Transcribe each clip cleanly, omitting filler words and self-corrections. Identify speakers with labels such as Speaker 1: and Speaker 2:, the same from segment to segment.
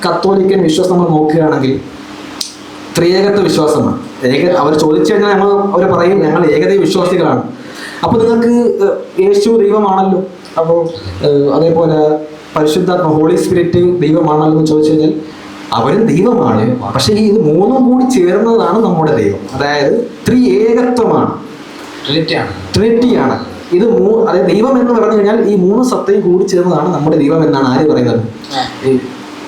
Speaker 1: കത്തോലിക്കൻ വിശ്വാസം നമ്മൾ നോക്കുകയാണെങ്കിൽ ത്രിയേകത്വ വിശ്വാസമാണ്. അവർ ചോദിച്ചു കഴിഞ്ഞാൽ അവർ പറയും ഞങ്ങൾ ഏകദൈവ വിശ്വാസികളാണ്. അപ്പോൾ നിങ്ങൾക്ക് യേശു ദൈവമാണല്ലോ, അപ്പോൾ അതേപോലെ പരിശുദ്ധാത്മ ഹോളി സ്പിരിറ്റ് ദൈവമാണല്ലോ എന്ന് ചോദിച്ചു കഴിഞ്ഞാൽ അവരും ദൈവമാണ്. പക്ഷെ ഇത് മൂന്നും കൂടി ചേർന്നതാണ് നമ്മുടെ ദൈവം. അതായത് ത്രിയേകത്വമാണ്, ട്രിനിറ്റിയാണ്. ഇത് അതായത് ദൈവം എന്ന് പറഞ്ഞു കഴിഞ്ഞാൽ ഈ മൂന്ന് സത്തയും കൂടി ചേർന്നതാണ് നമ്മുടെ ദൈവം എന്നാണ് ആര് പറയുന്നത്?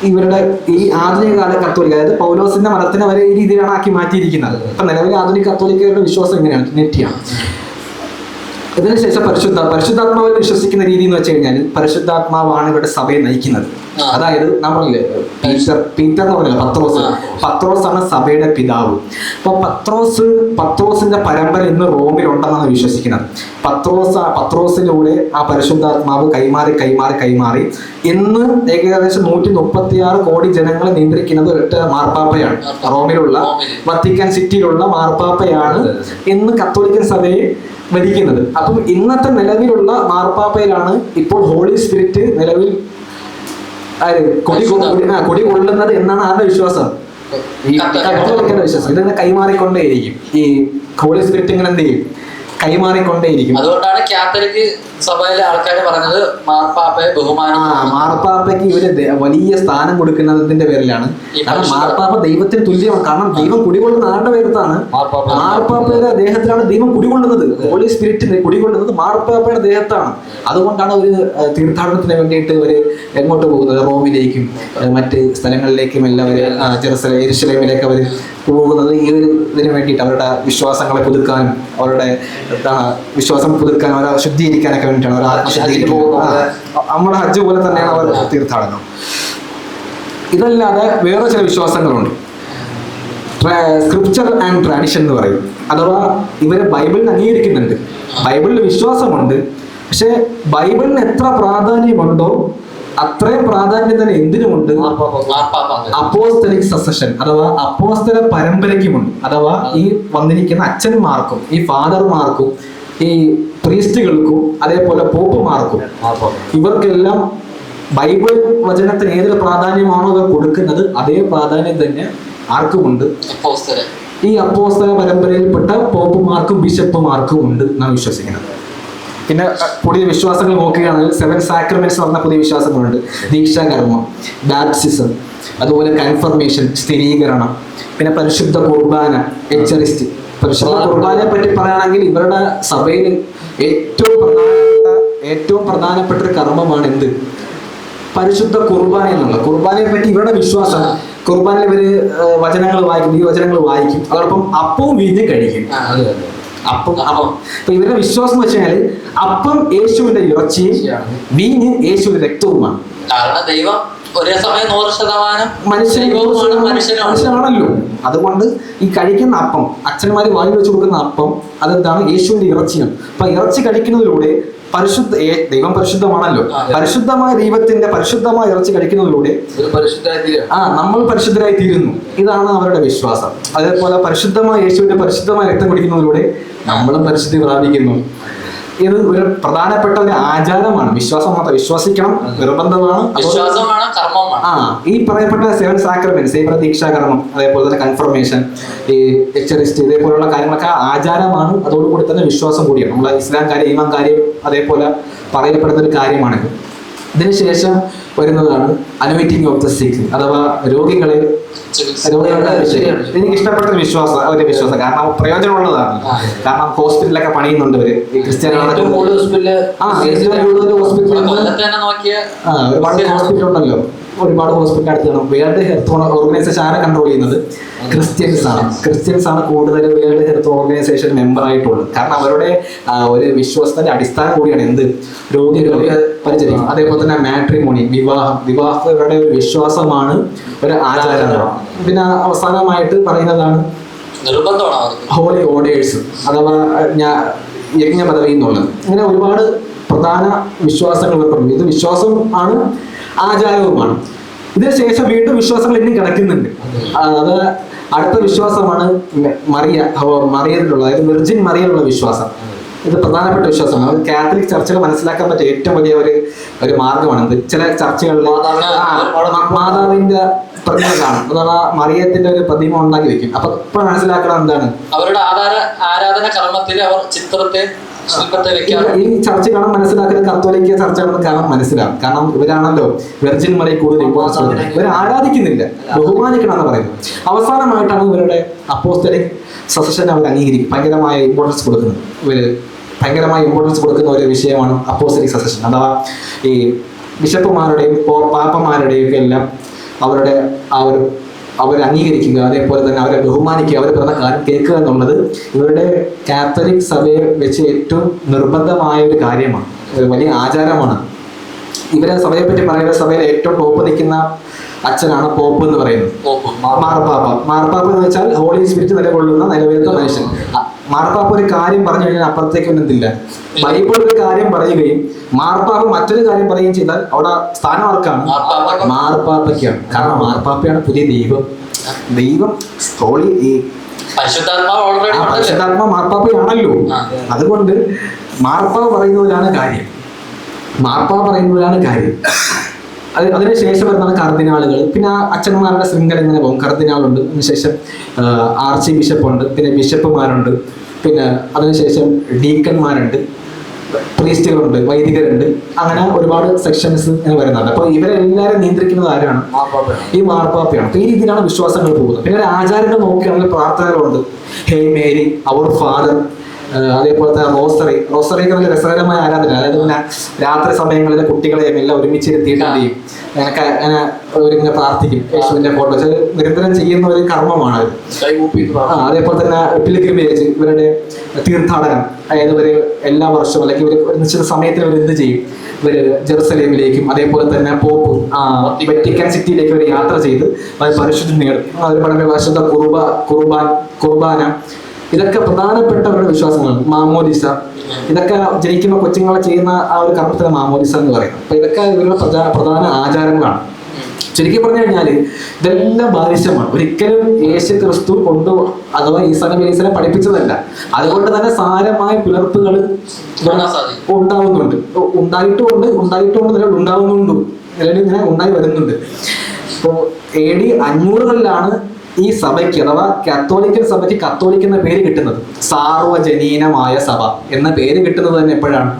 Speaker 1: ഇവരുടെ ഈ ആധുനിക കാല കത്തോലിക്ക, അതായത് പൗലോസിന്റെ മതത്തിനെ വരെ ഈ രീതിയിലാണ് ആക്കി മാറ്റിയിരിക്കുന്നത്. അപ്പൊ നിലവിലെ ആധുനിക കത്തോലിക്കരുടെ വിശ്വാസം എങ്ങനെയാണ്? ട്രിനിറ്റിയാണ്. ഇതിനുശേഷം പരിശുദ്ധാത്മാവിൽ വിശ്വസിക്കുന്ന രീതി എന്ന് വെച്ച് കഴിഞ്ഞാൽ പരിശുദ്ധാത്മാവാണ് ഇവരുടെ സഭയെ നയിക്കുന്നത്. അതായത് നമ്മളില്ലേ പീറ്റർ എന്ന് പറഞ്ഞല്ലോ, പത്രോസാണ് സഭയുടെ പിതാവ്. അപ്പൊ പത്രോസിന്റെ പരമ്പര ഇന്ന് റോമിലുണ്ടെന്നാണ് വിശ്വസിക്കുന്നത്. പത്രോസിലൂടെ ആ പരിശുദ്ധാത്മാവ് കൈമാറി ഇന്ന് ഏകദേശം 136 കോടി ജനങ്ങളെ നിയന്ത്രിക്കുന്നത് ഒറ്റ മാർപ്പാപ്പയാണ്. റോമിലുള്ള വത്തിക്കാൻ സിറ്റിയിലുള്ള മാർപ്പാപ്പയാണ് ഇന്ന് കത്തോലിക്കൻ സഭയെ ഭരിക്കുന്നത്. അപ്പം ഇന്നത്തെ നിലവിലുള്ള മാർപ്പാപ്പയിലാണ് ഇപ്പോൾ ഹോളി സ്പിരിറ്റ് നിലവിൽ കൊടി കൊള്ളുന്നത് എന്നാണ് ആരുടെ വിശ്വാസം? ഈ കത്തോലിക്കന്റെ വിശ്വാസം. ഇതിങ്ങനെ കൈമാറിക്കൊണ്ടേയിരിക്കും. ഈ ഹോളി സ്പിരിറ്റ് ഇങ്ങനെ എന്ത് ചെയ്യും? കൈമാറിക്കൊണ്ടേയിരിക്കും.
Speaker 2: അതുകൊണ്ടാണ് കാത്തലിക് സഭയിലെ ആൾക്കാർ പറഞ്ഞത് മാർപ്പാപ്പയെ ബഹുമാനം.
Speaker 1: മാർപ്പാപ്പയ്ക്ക് ഇവര് വലിയ സ്ഥാനം കൊടുക്കുന്നതിന്റെ പേരിലാണ്. കാരണം മാർപ്പാപ്പ ദൈവത്തിന് തുല്യമാണ്. കാരണം ദൈവം കുടികൊള്ളുന്ന ആരുടെ പേരത്താണ്? മാർപ്പാപ്പയുടെ ദേഹത്തിലാണ് ദൈവം കുടികൊള്ളുന്നത്. ഹോളി സ്പിരിറ്റ് കുടികൊള്ളുന്നത് മാർപ്പാപ്പയുടെ ദേഹത്താണ്. അതുകൊണ്ടാണ് ഒരു തീർത്ഥാടനത്തിന് വേണ്ടിയിട്ട് ഇവര് എങ്ങോട്ട് പോകുന്നത്? റോമിലേക്കും മറ്റ് സ്ഥലങ്ങളിലേക്കും എല്ലാവരും യെരുശലേമിലേക്ക് അവർ പോകുന്നത് ഈ ഒരു ഇതിന് വേണ്ടിയിട്ട്, അവരുടെ വിശ്വാസങ്ങളെ പുതുക്കാനും അവരുടെ വിശ്വാസം പുതുക്കാനും അവരെ ശുദ്ധീകരിക്കാനൊക്കെ വേണ്ടിയിട്ടാണ്. അവർ ആത്മശുദ്ധീകരിക്കാൻ പോകുന്നത്. നമ്മുടെ ഹജ്ജ് പോലെ തന്നെയാണ് അവർ തീർത്ഥാടനം. ഇതല്ലാതെ വേറെ ചില വിശ്വാസങ്ങളുണ്ട്. സ്ക്രിപ്ചർ ആൻഡ് ട്രാഡിഷൻ എന്ന് പറയും. അഥവാ ഇവരെ ബൈബിളിന് അംഗീകരിക്കുന്നുണ്ട്, ബൈബിളിൽ വിശ്വാസമുണ്ട്. പക്ഷെ ബൈബിളിന് എത്ര പ്രാധാന്യമുണ്ടോ അത്രയും പ്രാധാന്യം തന്നെ എന്തിനുമുണ്ട്? അപ്പോസ്തലിക് സസഷൻ അഥവാ അപ്പോസ്തല പരമ്പരയ്ക്കുമുണ്ട്. അഥവാ ഈ വന്നിരിക്കുന്ന അച്ഛന്മാർക്കും ഈ ഫാദർമാർക്കും ഈ പ്രീസ്റ്റുകൾക്കും അതേപോലെ പോപ്പുമാർക്കും ഇവർക്കെല്ലാം ബൈബിൾ വചനത്തിന് ഏതൊരു പ്രാധാന്യമാണോ ഇവർ കൊടുക്കുന്നത് അതേ പ്രാധാന്യം തന്നെ ആർക്കുമുണ്ട്? ഈ അപ്പോസ്തല പരമ്പരയിൽപ്പെട്ട പോപ്പുമാർക്കും ബിഷപ്പുമാർക്കും ഉണ്ട് എന്നാണ് വിശ്വസിക്കുന്നത്. പിന്നെ പുതിയ വിശ്വാസങ്ങൾ നോക്കുകയാണെങ്കിൽ 7 സാക്രമെന്റ്സ് പറഞ്ഞ പുതിയ വിശ്വാസങ്ങളുണ്ട്. ദീക്ഷാകർമ്മം, ബാപ്റ്റിസം, അതുപോലെ കൺഫർമേഷൻ, സ്ഥിരീകരണം, പിന്നെ പരിശുദ്ധ കുർബാന, എച്ചറിസ്റ്റ്. പരിശുദ്ധ കുർബാനയെ പറ്റി പറയുകയാണെങ്കിൽ ഇവരുടെ സഭയിൽ ഏറ്റവും പ്രധാനപ്പെട്ട ഒരു കർമ്മമാണ് എന്ത്? പരിശുദ്ധ കുർബാന എന്നുള്ള. കുർബാനയെ പറ്റി ഇവരുടെ വിശ്വാസം, കുർബാനയിൽ ഇവര് വചനങ്ങൾ വായിക്കും, ഈ വചനങ്ങൾ വായിക്കും, അതോടൊപ്പം അപ്പവും വീഞ്ഞും കഴിക്കും. അപ്പം ഇപ്പൊ ഇവരുടെ വിശ്വാസം എന്ന് വെച്ച് കഴിഞ്ഞാൽ അപ്പം യേശുവിന്റെ ഇറച്ചിയും വീഞ്ഞ് യേശുവിന്റെ രക്തവുമാണ്.
Speaker 2: കാരണം ദൈവം ഒരേ സമയം 100%
Speaker 1: മനുഷ്യനാണല്ലോ. അതുകൊണ്ട് ഈ കഴിക്കുന്ന അപ്പം, അച്ഛന്മാര് വാങ്ങി വെച്ച് കൊടുക്കുന്ന അപ്പം, അതെന്താണ്? യേശുവിന്റെ ഇറച്ചിയാണ്. അപ്പൊ ഇറച്ചി കഴിക്കുന്നതിലൂടെ ദൈവം പരിശുദ്ധമാണല്ലോ. പരിശുദ്ധമായ ദൈവത്തിന്റെ പരിശുദ്ധമായ ഇറച്ചി കഴിക്കുന്നതിലൂടെ നമ്മൾ പരിശുദ്ധരായി തീരുന്നു. ഇതാണ് അവരുടെ വിശ്വാസം. അതേപോലെ പരിശുദ്ധമായ യേശുവിന്റെ പരിശുദ്ധമായ രക്തം കുടിക്കുന്നതിലൂടെ നമ്മളും പരിശുദ്ധി പ്രാപിക്കുന്നു. ഇത് ഒരു പ്രധാനപ്പെട്ട ഒരു ആചാരമാണ്. വിശ്വാസം മാത്രം വിശ്വസിക്കണം, നിർബന്ധമാണ്. ഈ പറയപ്പെട്ട 7 സാക്രമെന്റ്സ്, ഈ ദീക്ഷാകർമ്മം, അതേപോലെ തന്നെ കൺഫർമേഷൻ, ഈ എച്ചറിസ്റ്റ്, ഇതേപോലുള്ള കാര്യങ്ങളൊക്കെ ആചാരമാണ്. അതോടുകൂടി തന്നെ വിശ്വാസം കൂടിയാണ്. നമ്മളെ ഇസ്ലാം കാര്യം, ഈമാൻ കാര്യം അതേപോലെ പറയപ്പെടുന്ന ഒരു കാര്യമാണിത്. ഇതിനുശേഷം വരുന്നതാണ് അനോയിന്റിങ് ഓഫ് ദ സിക്ക്, അഥവാ രോഗികളുടെ എനിക്ക് ഇഷ്ടപ്പെട്ട ഒരു വിശ്വാസം, അവരുടെ വിശ്വാസം. കാരണം പ്രയോജനമുള്ളതാണ്. കാരണം ഹോസ്പിറ്റലൊക്കെ പണിയുന്നുണ്ട് ഇവര്. ഈ ക്രിസ്ത്യാനികളൊക്കെ ഒരുപാട് ഹോസ്പിറ്റൽ ഉണ്ടല്ലോ, ഒരുപാട് ഹോസ്പിറ്റൽ അടുത്താണ്. വേൾഡ് ഹെൽത്ത് ഓർഗനൈസേഷൻ ആരെ കൺട്രോൾ ചെയ്യുന്നത്? ക്രിസ്ത്യൻസ് ആണ് കൂടുതൽ വേൾഡ് ഹെൽത്ത് ഓർഗനൈസേഷൻ മെമ്പർ ആയിട്ടുള്ളത്. കാരണം അവരുടെ ഒരു വിശ്വാസത്തിന്റെ അടിസ്ഥാനം കൂടിയാണ് എന്ത്? രോഗികളെ പരിചരിക്കും. അതേപോലെ തന്നെ മാട്രിമോണി, വിവാഹങ്ങളുടെ ഒരു വിശ്വാസമാണ്, ഒരു ആചാരമാണ്. പിന്നെ അവസാനമായിട്ട് പറയുന്നതാണ് ഹോളി ഓർഡേഴ്സ് അഥവാ യജ്ഞപദവി എന്നുള്ളത്. ഇങ്ങനെ ഒരുപാട് പ്രധാന വിശ്വാസങ്ങൾ ഇവർക്കുണ്ട്. ഇത് വിശ്വാസം ആണ്, ആചാരവുമാണ്. ഇതിന് ശേഷം വീണ്ടും വിശ്വാസങ്ങൾ ഇനി കിടക്കുന്നുണ്ട്. അത് അടുത്ത വിശ്വാസമാണ് മറിയത്തിലുള്ള, അതായത് വെർജിൻ മറിയയിലുള്ള വിശ്വാസം. ഇത് പ്രധാനപ്പെട്ട വിശ്വാസമാണ്. അത് കാത്തലിക് ചർച്ചകൾ മനസ്സിലാക്കാൻ പറ്റിയ ഏറ്റവും വലിയ ഒരു മാർഗമാണിത്. ചില ചർച്ചകളിൽ മാതാവിന്റെ പ്രതിമ കാണും, അതാണ് മറിയത്തിന്റെ ഒരു പ്രതിമ ഉണ്ടാക്കി വെക്കും. അപ്പൊ ഇപ്പൊ മനസ്സിലാക്കണം എന്താണ്
Speaker 2: അവരുടെ ആരാധന കർമ്മത്തിൽ അവർ ചിത്രത്തെ ശില്പത്തെ വെക്കാറ്.
Speaker 1: ഈ ചർച്ച കാണാൻ മനസ്സിലാക്കുന്ന കത്തോലിക്ക ചർച്ചകളെന്ന് കാണാൻ മനസ്സിലാവും. കാരണം ഇവരാണല്ലോ വെർജിൻ മറിയെ കൂടുതൽ ഇമ്പോർട്ടൻസ് കൊടുക്കുന്നത്. ഇവർ ആരാധിക്കുന്നില്ല, ബഹുമാനിക്കണം എന്ന് പറയുന്നത്. അവസാനമായിട്ടാണ് ഇവരുടെ അപ്പോസ്തലിക് സസഷൻ അവർ അംഗീകരിക്കും, ഭയങ്കരമായ ഇമ്പോർട്ടൻസ് കൊടുക്കുന്നത്. ഭയങ്കരമായ ഇമ്പോർട്ടൻസ് കൊടുക്കുന്ന ഒരു വിഷയമാണ് അപ്പോസ്തലിക് സസഷൻ. അഥവാ ഈ ബിഷപ്പുമാരുടെയും പാപ്പമാരുടെയും ഒക്കെ എല്ലാം അവരെ അംഗീകരിക്കുക, അതേപോലെ തന്നെ അവരെ ബഹുമാനിക്കുക, അവർ പറഞ്ഞ കാര്യം കേൾക്കുക എന്നുള്ളത് ഇവരുടെ കാത്തലിക് സഭയെ വെച്ച് ഏറ്റവും നിർബന്ധമായ ഒരു കാര്യമാണ്, ഒരു വലിയ ആചാരമാണ്. ഇവരെ സഭയെ പറ്റി പറയുന്ന സഭയിൽ ഏറ്റവും ടോപ്പ് നിൽക്കുന്ന അച്ഛനാണ് പോപ്പ് എന്ന് പറയുന്നത്. മാർപ്പാപ്പ എന്ന് വെച്ചാൽ ഹോളി സ്പിരിറ്റ് നിലകൊള്ളുന്ന നിലവിലത്തെ മനുഷ്യൻ. മാർപ്പാപ്പ ഒരു കാര്യം പറഞ്ഞു കഴിഞ്ഞാൽ അപ്പുറത്തേക്ക് ഒന്നുമില്ല. ബൈബിൾ ഒരു കാര്യം പറയുകയും മാർപ്പാപ്പ മറ്റൊരു കാര്യം പറയുകയും ചെയ്താൽ അവിടെ സ്ഥാനം ആർക്കാണ്? മാർപ്പാപ്പയ്ക്കാണ്. കാരണം മാർപ്പാപ്പയാണ് പുതിയ ദൈവം ഹോളി ഈ പരിശുദ്ധാത്മാ മാർപ്പാപ്പയാണല്ലോ. അതുകൊണ്ട് മാർപ്പാപ്പ പറയുന്നതിലാണ് കാര്യം. അതിനുശേഷം വരുന്നതാണ് കർദിനാളുകൾ. പിന്നെ അച്ഛന്മാരുടെ ശൃംഖല ഇങ്ങനെ പോകും. കർദിനാളുണ്ട്, അതിനുശേഷം ആർച്ച് ബിഷപ്പുണ്ട്, പിന്നെ ബിഷപ്പുമാരുണ്ട്, പിന്നെ അതിനുശേഷം ഡീക്കന്മാരുണ്ട്, പ്രീസ്റ്റുകളുണ്ട്, വൈദികരുണ്ട്. അങ്ങനെ ഒരുപാട് സെക്ഷൻസ് ഇങ്ങനെ വരുന്നുണ്ട്. അപ്പോൾ ഇവരെല്ലാവരും നിയന്ത്രിക്കുന്നത് ആരാണ്? ഈ മാർപ്പാപ്പയാണ്. അപ്പോൾ ഈ രീതിയിലാണ് വിശ്വാസങ്ങൾ പോകുന്നത്. പിന്നെ ആചാരങ്ങൾ നോക്കുകയാണെങ്കിൽ പ്രാർത്ഥനകളുണ്ട്. ഹേ മേരി, അവർ ഫാദർ, അതേപോലെ തന്നെ റോസറിക്ക് നല്ല രസകരമായ ആരാധന. അതായത് പിന്നെ രാത്രി സമയങ്ങളിൽ കുട്ടികളെയും എല്ലാം ഒരുമിച്ചിരുത്തിയിട്ട് എന്ത് ചെയ്യും, അങ്ങനെ പ്രാർത്ഥിക്കും. യേശുവിന്റെ ഫോട്ടോ വെച്ച് നിരന്തരം ചെയ്യുന്ന ഒരു കർമ്മമാണ് അത്. അതേപോലെ തന്നെ പിൽഗ്രിമേജ്, ഇവരുടെ തീർത്ഥാടനം. അതായത് ഇവര് എല്ലാ വർഷവും അല്ലെങ്കിൽ ഇവർ ഒരു നിശ്ചിത സമയത്തിന് ഇവർ എന്ത് ചെയ്യും, ഇവര് ജെറുസലേമിലേക്കും അതേപോലെ തന്നെ പോപ്പ് വറ്റിക്കാൻ സിറ്റിയിലേക്ക് ഇവർ യാത്ര ചെയ്ത് അത് പരിശുദ്ധി നേടും. അതുപോലെ പരിശുദ്ധ കുർബാന, ഇതൊക്കെ പ്രധാനപ്പെട്ടവരുടെ വിശ്വാസങ്ങളാണ്. മാമോദിസ, ഇതൊക്കെ ജനിക്കുന്ന കൊച്ചുങ്ങളെ ചെയ്യുന്ന ആ ഒരു കർമ്മത്തിന് മാമോദിസ എന്ന് പറയുന്നത്. അപ്പൊ ഇതൊക്കെ ഇവരുടെ പ്രധാന ആചാരങ്ങളാണ്. ചുരുക്കി പറഞ്ഞു കഴിഞ്ഞാൽ ഇതെല്ലാം ബാലിശമാണ്. ഒരിക്കലും യേശു ക്രിസ്തു അഥവാ ഈസനെ പഠിപ്പിച്ചതല്ല. അതുകൊണ്ട് തന്നെ സാരമായ പിളർപ്പുകൾ ഉണ്ടാവുന്നുണ്ട്, നിലവിൽ ഇങ്ങനെ ഉണ്ടായി വരുന്നുണ്ട്. ഇപ്പോൾ AD 500-കളിലാണ് ഈ സഭയ്ക്ക് അഥവാ കത്തോലിക്കൽ സഭയ്ക്ക് കത്തോലിക് എന്ന പേര് കിട്ടുന്നത്. സാർവജനീനമായ സഭ എന്ന പേര് കിട്ടുന്നത് തന്നെ എപ്പോഴാണ്?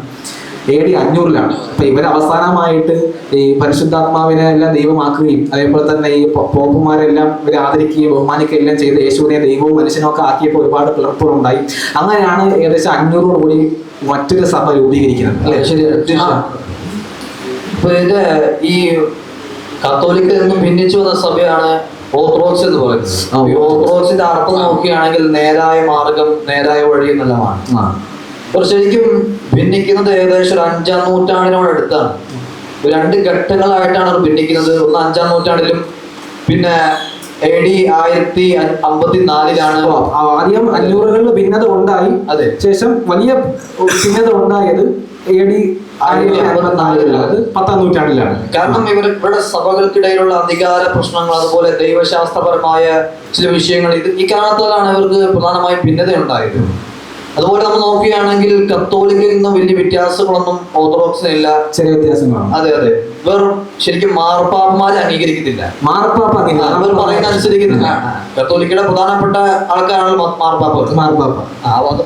Speaker 1: AD 500-ലാണ്. അപ്പൊ ഇവർ അവസാനമായിട്ട് ഈ പരിശുദ്ധാത്മാവിനെ എല്ലാം ദൈവമാക്കുകയും അതേപോലെ തന്നെ ഈ പോപ്പുമാരെല്ലാം ഇവർ ആദരിക്കുകയും ബഹുമാനിക്കുകയും എല്ലാം ചെയ്ത് യേശുവിനെ ദൈവവും മനുഷ്യനും ഒക്കെ ആക്കിയപ്പോൾ ഒരുപാട് പിളർപ്പുകളുണ്ടായി. അങ്ങനെയാണ് ഏകദേശം 500-ഓടുകൂടി മറ്റൊരു സഭ രൂപീകരിക്കുന്നത്. അല്ലെ? ശരി.
Speaker 3: ഇപ്പൊ ഇതിന്റെ ഈ കത്തോലിക്കിൽ നിന്നും ഭിന്നിച്ചു വന്ന സഭയാണ് ഓർത്തഡോക്സ് എന്ന് പറയുന്നത്. ഈ ഓർത്തഡോക്സിന്റെ അർത്ഥം നോക്കുകയാണെങ്കിൽ നേരായ മാർഗം, നേരായ വഴി എന്നുള്ളതാണ്. അപ്പോൾ ശരിക്കും ഭിന്നിക്കുന്നത് ഏകദേശം ഒരു 5-ാം നൂറ്റാണ്ടിനോടടുത്താണ്. രണ്ട് ഘട്ടങ്ങളായിട്ടാണ് അവർ ഭിന്നിക്കുന്നത്. ഒന്ന് 5-ാം നൂറ്റാണ്ടിലും പിന്നെ AD 1054-ലാണ്.
Speaker 1: ആദ്യം 500-കളിൽ ഭിന്നത ഉണ്ടായി.
Speaker 3: അതെ.
Speaker 1: ശേഷം വലിയ ഭിന്നത ഉണ്ടായത് AD 1054-ലാണ്, 10-ാം നൂറ്റാണ്ടിലാണ്.
Speaker 3: കാരണം ഇവരുടെ സഭകൾക്കിടയിലുള്ള അധികാര പ്രശ്നങ്ങൾ, അതുപോലെ ദൈവശാസ്ത്രപരമായ ചില വിഷയങ്ങൾ, ഈ കാരണത്താലാണ് ഇവർക്ക് പ്രധാനമായും ഭിന്നത ഉണ്ടായത്. അതുപോലെ നമ്മൾ നോക്കുകയാണെങ്കിൽ കത്തോലിക്കിൽ നിന്നും വലിയ വ്യത്യാസങ്ങളൊന്നും ഓർത്തഡോക്സിനില്ല.
Speaker 1: ചെറിയ വ്യത്യാസങ്ങളാണ്.
Speaker 3: അതെ. ഇവർ ശരിക്കും മാർപ്പാപ്പമാരെ അംഗീകരിക്കുന്നില്ല.
Speaker 1: അവർ
Speaker 3: പറയുന്ന അനുസരിക്കുന്നില്ല. കത്തോലിക്കയുടെ പ്രധാനപ്പെട്ട ആൾക്കാരാണ് മാർപ്പാപ്പ.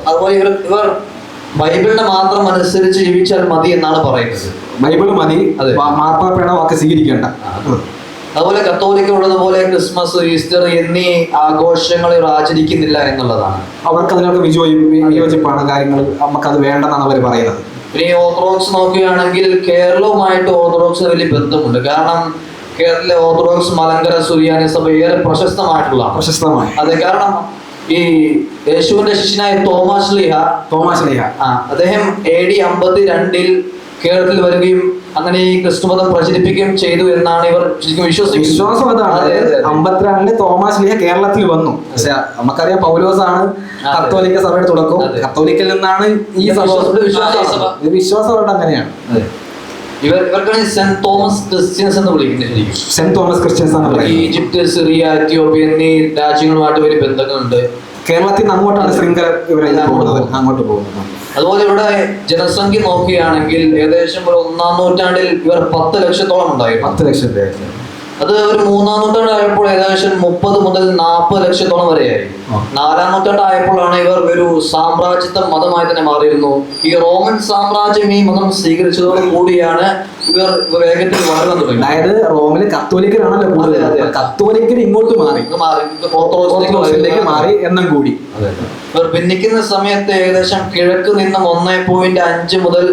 Speaker 3: അതുപോലെ ഇവർ ബൈബിളിനെ മാത്രം അനുസരിച്ച് ജീവിച്ചാൽ മതി എന്നാണ് പറയുന്നത്.
Speaker 1: ബൈബിൾ മതി, മാർപ്പാപ്പയുടെ വാക്ക് സ്വീകരിക്കേണ്ട.
Speaker 3: അതുപോലെ കത്തോലിക്ക ഉള്ളതുപോലെ ക്രിസ്മസ്, ഈസ്റ്റർ എന്നീ ആഘോഷങ്ങൾ ഇവർ ആചരിക്കുന്നില്ല എന്നുള്ളതാണ്.
Speaker 1: അവർക്ക് അതിനൊക്കെ വിയോജിപ്പാണ് കാര്യങ്ങൾ. നമുക്കത് വേണ്ടെന്നാണ് അവർ പറയുന്നത്.
Speaker 3: പിന്നെ ഈ ഓർത്തഡോക്സ് നോക്കുകയാണെങ്കിൽ കേരളവുമായിട്ട് ഓർത്തഡോക്സ് വലിയ ബന്ധമുണ്ട്. കാരണം കേരളത്തിലെ ഓർത്തഡോക്സ് മലങ്കര സുറിയാനി സഭ ഏറെ പ്രശസ്തമായ. അതെ. കാരണം ഈ യേശുവിന്റെ ശിഷ്യനായ തോമാസ് ലീഹ അദ്ദേഹം AD 52-ൽ കേരളത്തിൽ വരികയും അങ്ങനെ ഈ ക്രിസ്തുമതം പ്രചരിപ്പിക്കുകയും ചെയ്തു എന്നാണ് ഇവർ ശരിക്കും
Speaker 1: വിശ്വാസം. അതാണ് 52-ൽ തോമാസ് ലീഹ കേരളത്തിൽ വന്നു. പക്ഷെ നമുക്കറിയാം പൗലോസാണ് കത്തോലിക്ക സഭയുടെ തുടക്കം. കത്തോലിക്കൽ നിന്നാണ് ഈ സഭ. വിശ്വാസം അവരുടെ അങ്ങനെയാണ്.
Speaker 3: ഇവർക്കാണ് സെന്റ് തോമസ് ക്രിസ്ത്യൻസ് എന്ന് വിളിക്കുന്നത്.
Speaker 1: സെന്റ് തോമസ് ക്രിസ്ത്യൻസ് ആണ്.
Speaker 3: ഈജിപ്ത്, സിറിയ, എത്യോപ്യ എന്നീ രാജ്യങ്ങളുമായിട്ട് വലിയ ബന്ധങ്ങളുണ്ട്.
Speaker 1: കേരളത്തിൽ നിന്ന് അങ്ങോട്ടാണ് ശൃംഖല ഇവരെ അങ്ങോട്ട് പോകുന്നത്.
Speaker 3: അതുപോലെ ഇവിടെ ജനസംഖ്യ നോക്കുകയാണെങ്കിൽ ഏകദേശം ഒരു 1-ാം നൂറ്റാണ്ടിൽ ഇവർ 10 ലക്ഷത്തോളം ഉണ്ടായിരുന്നു.
Speaker 1: 10 ലക്ഷം പേര്.
Speaker 3: അത് ഒരു 3-ാം നൂറ്റാണ്ടായപ്പോൾ ഏകദേശം 30 മുതൽ 40 ലക്ഷത്തോളം വരെയായി. 4-ാം നൂറ്റാണ്ടായപ്പോഴാണ് ഇവർ ഒരു സാമ്രാജ്യത്വ മതമായി തന്നെ മാറിയിരുന്നു. ഈ റോമൻ സാമ്രാജ്യം ഈ മതം സ്വീകരിച്ചതോടു കൂടിയാണ് ഇവർ വേഗത്തിൽ വളർന്നു തുടങ്ങി.
Speaker 1: അതായത് റോമില് കത്തോലിക്കരാണല്ലോ കൂടുതൽ, കത്തോലിക്കർ ഇങ്ങോട്ട് മാറി, ഓർത്തഡോക്സിലേക്ക് മാറി എണ്ണം കൂടി.
Speaker 3: ഇവർ ഭിന്നിക്കുന്ന സമയത്ത് ഏകദേശം കിഴക്ക് നിന്നും 1.5 മുതൽ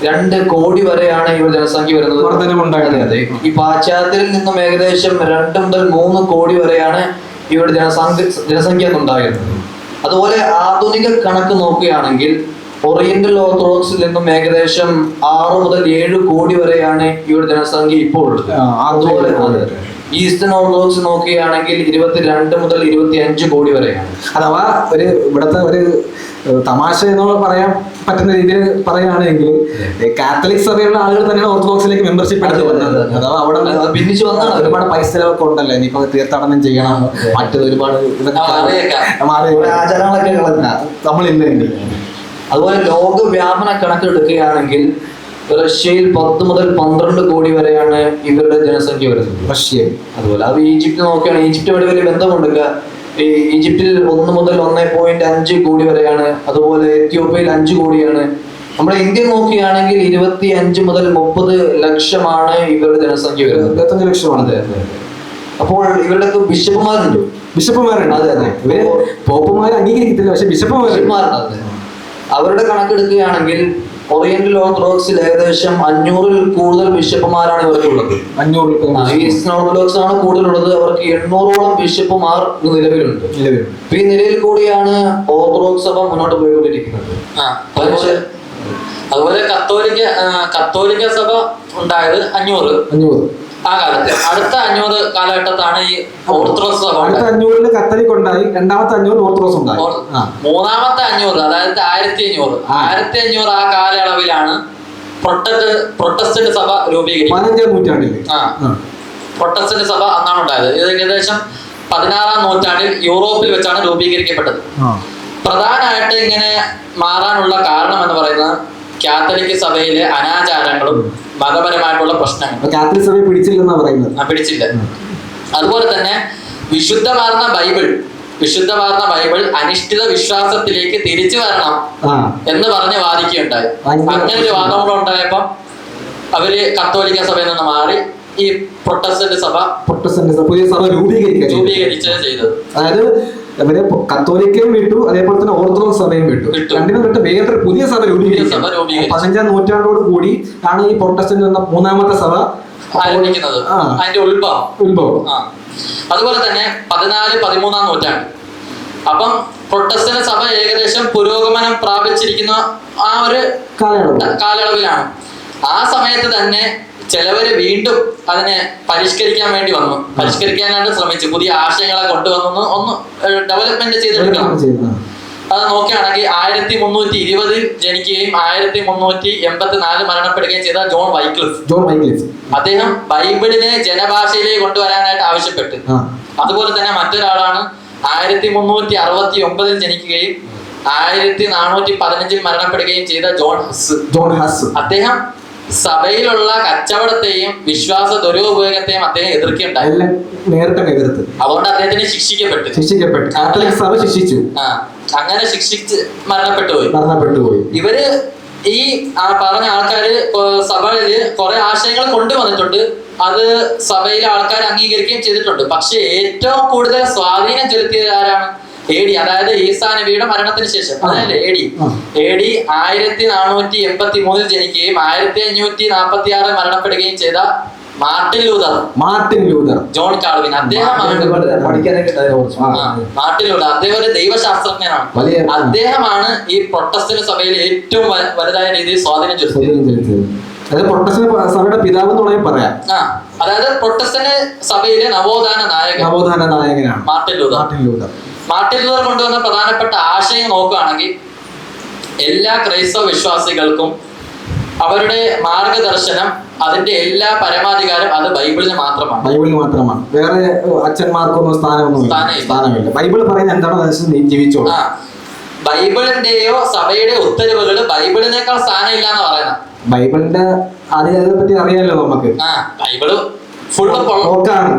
Speaker 3: 2 കോടി വരെയാണ് ഇവർ ജനസംഖ്യ വരുന്നത്. ഈ പാശ്ചാത്യത്തിൽ നിന്നും ഏകദേശം 2 മുതൽ 3 കോടി വരെയാണ് ഇവരുടെ ജനസംഖ്യ ഉണ്ടായിരുന്നത്. അതുപോലെ ആധുനിക കണക്ക് നോക്കുകയാണെങ്കിൽ ഓറിയന്റൽ ഓർത്തഡോക്സിൽ നിന്നും ഏകദേശം 6 മുതൽ 7 കോടി വരെയാണ് ഇവരുടെ ജനസംഖ്യ ഇപ്പോൾ ഉള്ളത്. അതുപോലെ ഈസ്റ്റേൺ ഓർത്തഡോക്സ് നോക്കുകയാണെങ്കിൽ 22 മുതൽ 25 കോടി വരെയാണ്.
Speaker 1: അഥവാ ഇവിടുത്തെ ഒരു തമാശ എന്ന് പറയാൻ പറ്റുന്ന രീതിയിൽ പറയുകയാണെങ്കിൽ കാത്തലിക് സഭയുള്ള ആളുകൾ തന്നെയാണ് ഓർത്തഡോക്സിലേക്ക് മെമ്പർഷിപ്പ് എടുത്ത് വന്നത്. അഥവാ അവിടെ
Speaker 3: ഭിന്നിച്ചു വന്നാണ്.
Speaker 1: ഒരുപാട് പൈസ ഒക്കെ ഉണ്ടല്ലോ, ഇനിയിപ്പോ തീർത്ഥാടനം ചെയ്യണം, മറ്റു ഒരുപാട് ഇതൊക്കെ ആചാരങ്ങളൊക്കെ നമ്മളില്ല.
Speaker 3: അതുപോലെ ലോകവ്യാപന കണക്ക് എടുക്കുകയാണെങ്കിൽ റഷ്യയിൽ 10 മുതൽ 12 കോടി വരെയാണ് ഇവരുടെ ജനസംഖ്യ വരുന്നത്.
Speaker 1: റഷ്യ.
Speaker 3: അതുപോലെ അത് ഈജിപ്റ്റ് നോക്കുകയാണെങ്കിൽ ഈജിപ്റ്റ് വലിയ ബന്ധമുണ്ട്. ഈ ഈജിപ്തിൽ 1 മുതൽ 1.5 കോടി വരെയാണ്. അതുപോലെ എത്യോപ്യയിൽ 5 കോടിയാണ്. നമ്മുടെ ഇന്ത്യ നോക്കുകയാണെങ്കിൽ 25 മുതൽ 30 ലക്ഷമാണ് ഇവരുടെ ജനസംഖ്യ വരുന്നത്.
Speaker 1: 25 ലക്ഷമാണ്.
Speaker 3: അപ്പോൾ ഇവരുടെ ബിഷപ്പുമാരുണ്ട്.
Speaker 1: അതെ അതെ. ഇവര് പോപ്പുമാരെ അംഗീകരിക്കത്തില്ല, പക്ഷെ ബിഷപ്പുമാരുണ്ട്.
Speaker 3: അവരുടെ കണക്കെടുക്കുകയാണെങ്കിൽ ഓറിയന്റൽ ഓർത്തഡോക്സിൽ ഏകദേശം 500-ൽ കൂടുതൽ ബിഷപ്പുമാരാണ് ഇവർക്കുള്ളത്.
Speaker 1: 500.
Speaker 3: ഈസ്റ്റേൺ ഓർത്തഡോക്സ് ആണ് കൂടുതലുള്ളത്. അവർക്ക് 800-ഓളം ബിഷപ്പുമാർ നിലവിലുണ്ട്. ഈ നിലയിൽ കൂടിയാണ് ഓർത്തഡോക്സ് സഭ മുന്നോട്ട് പോയിക്കൊണ്ടിരിക്കുന്നത്.
Speaker 2: അതുപോലെ കത്തോലിക്ക സഭ ഉണ്ടായത് 500 ആ കാലത്ത്. അടുത്ത 500 കാലഘട്ടത്താണ് ഈ ഓർത്തഡോക്സ് സഭ.
Speaker 1: അടുത്ത 500-ല് കത്തോലിക് ഉണ്ടായി, രണ്ടാമത്തെ 500 ഓർത്തഡോക്സ് ഉണ്ടായി.
Speaker 2: മൂന്നാമത്തെ 500 അതായത് 1500 ആ കാലയളവിലാണ് പ്രൊട്ടസ്റ്റന്റ് സഭ രൂപീകരിക്കുന്നത്.
Speaker 1: 15-ാം നൂറ്റാണ്ടിൽ
Speaker 2: പ്രൊട്ടസ്റ്റന്റ് സഭ അന്നാണ് ഉണ്ടായത്. ഇത് ഏകദേശം 16-ാം നൂറ്റാണ്ടിൽ യൂറോപ്പിൽ വെച്ചാണ് രൂപീകരിക്കപ്പെട്ടത്. പ്രധാനമായിട്ട് ഇങ്ങനെ മാറാനുള്ള കാരണം എന്ന് പറയുന്നത് കാത്തലിക് സഭയിലെ അനാചാരങ്ങളും മതപരമായിട്ടുള്ള പ്രശ്നങ്ങൾ.
Speaker 1: കാത്തലിക് സഭയെ
Speaker 2: പിടിച്ചില്ല. അതുപോലെ തന്നെ വിശുദ്ധമാർന്ന ബൈബിൾ അനിഷ്ഠിത വിശ്വാസത്തിലേക്ക് തിരിച്ചു വരണം എന്ന് പറഞ്ഞ് വാദിക്കുകയുണ്ടായി. അങ്ങനെ ഒരു വാദം കൂടെ ഉണ്ടായപ്പോ അവര് കത്തോലിക്ക സഭയിൽ നിന്ന് മാറി ഈ പ്രൊട്ടസ്റ്റന്റ് സഭ
Speaker 1: പുതിയ സഭ
Speaker 2: രൂപീകരിച്ചത് ചെയ്തത്.
Speaker 1: അതായത് ഇവര് കത്തോലിക്കയും വിട്ടു, അതേപോലെ തന്നെ ഓർത്തഡോക്സ് സഭയും വിട്ടു. രണ്ടിനും വിട്ട് വേറൊരു പുതിയ സഭ രൂപീകരിക്കും. 15-ാം നൂറ്റാണ്ടോട് കൂടി ആണ് ഈ പ്രൊട്ടസ്റ്റന്റ് എന്ന മൂന്നാമത്തെ സഭ
Speaker 2: ആരംഭിക്കുന്നത്. അതിന്റെ ഉത്ഭവം. അതുപോലെ തന്നെ 14-13-ാം നൂറ്റാണ്ട്. അപ്പം പ്രൊട്ടസ്റ്റന്റ് സഭ ഏകദേശം പുരോഗമനം പ്രാപിച്ചിരിക്കുന്ന ആ ഒരു കാലയളവിലാണ്. ആ സമയത്ത് തന്നെ ചിലവര് വീണ്ടും അതിനെ പരിഷ്കരിക്കാനായിട്ട് ശ്രമിച്ചു. പുതിയ ആശയങ്ങളെ കൊണ്ടുവന്നു ഒന്ന് ഡെവലപ്മെന്റ് ചെയ്തെടുക്കണം. അത് നോക്കുകയാണെങ്കിൽ 1320 ജനിക്കുകയും 1384 മരണപ്പെടുകയും ചെയ്ത ജോൺ വൈക്ലിഫ് അദ്ദേഹം ബൈബിളിനെ ജനഭാഷയിലേക്ക് കൊണ്ടുവരാനായിട്ട് ആവശ്യപ്പെട്ടു. അതുപോലെ തന്നെ മറ്റൊരാളാണ് 1369 ജനിക്കുകയും 1415 മരണപ്പെടുകയും ചെയ്ത ജോൺ ഹസ്. അദ്ദേഹം സഭയിലുള്ള കച്ചവടത്തെയും വിശ്വാസ ദുരുപയോഗത്തെയും അദ്ദേഹം എതിർക്കുകയുണ്ടായി. അതുകൊണ്ട് അദ്ദേഹത്തിന് ശിക്ഷിക്കപ്പെട്ടു.
Speaker 1: കാത്തലിക് സഭ ശിക്ഷിച്ചു.
Speaker 2: അങ്ങനെ ശിക്ഷിച്ച് മരണപ്പെട്ടുപോയി. ഇവര് ഈ പറഞ്ഞ ആൾക്കാര് സഭയില് കുറെ ആശയങ്ങൾ കൊണ്ടുവന്നിട്ടുണ്ട്. അത് സഭയിലെ ആൾക്കാർ അംഗീകരിക്കുകയും ചെയ്തിട്ടുണ്ട്. പക്ഷെ ഏറ്റവും കൂടുതൽ സ്വാധീനം ചെലുത്തിയത് ആരാണ്? AD, അതായത് ഈസാ നബിയുടെ മരണത്തിന് ശേഷം, അതല്ലേ AD 1483 ജനിക്കുകയും 1546 മരണപ്പെടുകയും ചെയ്ത മാർട്ടിൻ ലൂതർ, ജോൺ കാൾവിൻ, അദ്ദേഹമാണ് അദ്ദേഹം ഒരു ദൈവശാസ്ത്രജ്ഞനാണ്. അദ്ദേഹമാണ് ഈ പ്രൊട്ടസ്റ്റന്റ് സഭയിൽ ഏറ്റവും വലുതായ രീതിയിൽ സ്വാധീനം ചെലുത്തിയത്.
Speaker 1: സഭയുടെ പിതാവ് എന്ന് വേണമെങ്കിൽ പറയാം.
Speaker 2: അതായത് പ്രൊട്ടസ്റ്റന്റ് സഭയിലെ നവോത്ഥാന നായകനാണ് മാർട്ടിൻ ലൂതർ കൊണ്ടുവന്ന പ്രധാനപ്പെട്ട ആശയം നോക്കുകയാണെങ്കിൽ എല്ലാ ക്രൈസ്തവ വിശ്വാസികൾക്കും അവരുടെ മാർഗദർശനം, അതിന്റെ എല്ലാ പരമാധികാരം അത് ബൈബിളിന് മാത്രമാണ്.
Speaker 1: വേറെ അച്ഛന്മാർക്കൊന്നും സ്ഥാനമില്ല. ബൈബിൾ പറയുന്ന എന്താണോ ജീവിച്ചോളൂ.
Speaker 2: ബൈബിളിന്റെയോ സഭയുടെ ഉത്തരവുകൾ ബൈബിളിനേക്കാൾ സ്ഥാനം ഇല്ലാന്ന് പറയുന്നത്.
Speaker 1: ബൈബിളിന്റെ അതിനെ പറ്റി അറിയാലോ നമുക്ക്.
Speaker 2: ബൈബിള് ഫുള്ള്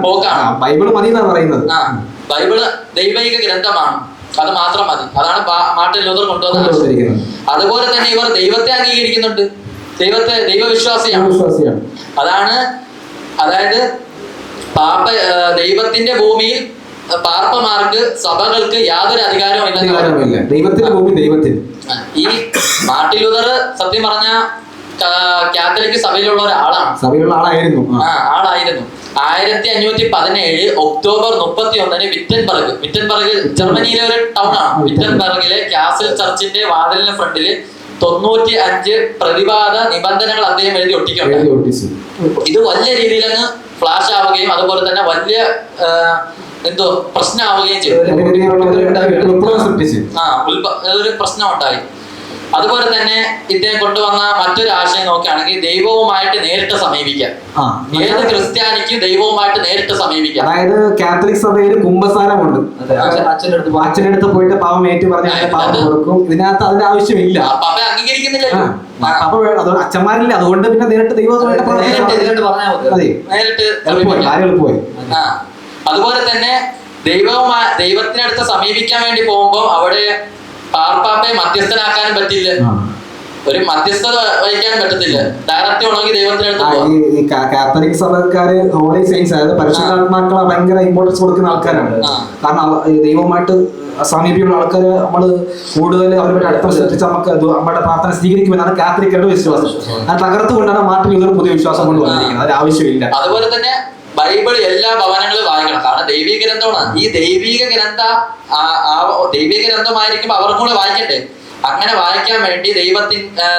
Speaker 1: പോക്കാണ്. ബൈബിള് മതി എന്നാ പറയുന്നത്.
Speaker 2: ബൈബിള് ദൈവിക ഗ്രന്ഥമാണ്, അത് മാത്രം മതി. അതാണ് മാർട്ടിൻ ലൂതർ കൊണ്ടുവന്നത്. അതുപോലെ തന്നെ ഇവർ ദൈവത്തെ അംഗീകരിക്കുന്നുണ്ട്, ദൈവവിശ്വാസിയാണ്. അതായത് ദൈവത്തിന്റെ ഭൂമിയിൽ പാർപ്പമാർക്ക് സഭകൾക്ക് യാതൊരു അധികാരവും ഇല്ല.
Speaker 1: ദൈവത്തിന്റെ ഭൂമി ദൈവത്തിന്.
Speaker 2: ഈ മാർട്ടിൻ ലൂതർ സത്യം പറഞ്ഞ കാത്തലിക് സഭയിലുള്ള
Speaker 1: ആളായിരുന്നു.
Speaker 2: 1517 ഒക്ടോബർ 31 വിറ്റൻബർഗ് ജർമ്മനിയിലെ ഒരു ടൗൺ ആണ്. വിറ്റൻബർഗിലെ കാസിൽ ചർച്ചിന്റെ വാതിലിന് ഫ്രണ്ടില് 95 പ്രതിവാദ നിബന്ധനകൾ അദ്ദേഹം എഴുതി ഒട്ടിക്കുകയുണ്ടായി. ഇത് വലിയ രീതിയിൽ അങ്ങ് ഫ്ലാഷ് ആവുകയും അതുപോലെ തന്നെ വലിയ പ്രശ്നമാവുകയും ചെയ്തു. ഒരു പ്രശ്നം ഉണ്ടായി. അതുപോലെ തന്നെ ഇദ്ദേഹം കൊണ്ടുവന്ന മറ്റൊരു ആശയം നോക്കുകയാണെങ്കിൽ ദൈവവുമായിട്ട് നേരിട്ട് സമീപിക്കാം. ഏത് ക്രിസ്ത്യാനിക്കും ദൈവവുമായിട്ട് നേരിട്ട് സമീപിക്കാം.
Speaker 1: അതായത് കാത്തലിക് സഭയിൽ കുംഭസാരമുണ്ട്. അച്ഛൻ്റെ അടുത്ത് പോയിട്ട് പാവം ഏറ്റു പറഞ്ഞാൽ പാവം കൊടുക്കും. ഇതിനകത്ത് അതിന്റെ ആവശ്യമില്ല.
Speaker 2: പാപ്പ അംഗീകരിക്കുന്നില്ല.
Speaker 1: അച്ഛന്മാരില്ല, അതുകൊണ്ട് പിന്നെ നേരിട്ട് ദൈവമായിട്ട് എളുപ്പമായി.
Speaker 2: അതുപോലെ തന്നെ ദൈവത്തിനടുത്ത് സമീപിക്കാൻ വേണ്ടി പോകുമ്പോൾ അവിടെ പാർപ്പാപ്പയെ മധ്യസ്ഥനാക്കാനും പറ്റില്ല, ഒരു മധ്യസ്ഥത വഹിക്കാൻ പറ്റത്തില്ല. ഡയറക്റ്റ് ആണെങ്കിൽ ദൈവത്തിനടുത്ത്
Speaker 1: കാത്തലിക് സഭക്കാര് ഹോളി സെയിൻസ്, അതായത് പരിശുദ്ധാത്മാക്കളെ ഭയങ്കര ഇമ്പോർട്ടൻസ് കൊടുക്കുന്ന ആൾക്കാരാണ്. കാരണം ദൈവവുമായിട്ട് സമീപിക്കുന്ന ആൾക്കാര് നമ്മള് കൂടുതൽ അവരുടെ അടുത്ത ശ്രദ്ധിച്ച് നമുക്ക് നമ്മുടെ പ്രാർത്ഥന സ്വീകരിക്കുമെന്നാണ് കാത്തലിക്കുകളുടെ വിശ്വാസം. അത് തകർത്തുകൊണ്ടാണ് മാർട്ടിൻ ലൂതർ പുതിയ വിശ്വാസം കൊണ്ട് വന്നിരിക്കുന്നത്. അത് ആവശ്യമില്ല.
Speaker 2: അതുപോലെ തന്നെ ബൈബിൾ എല്ലാ ഭവനങ്ങളും വായിക്കണം, കാരണം ദൈവിക ഗ്രന്ഥമാണ്. ഈ ദൈവിക ഗ്രന്ഥമായിരിക്കും അവർക്കും കൂടെ വായിക്കണ്ടേ. അങ്ങനെ വായിക്കാൻ വേണ്ടി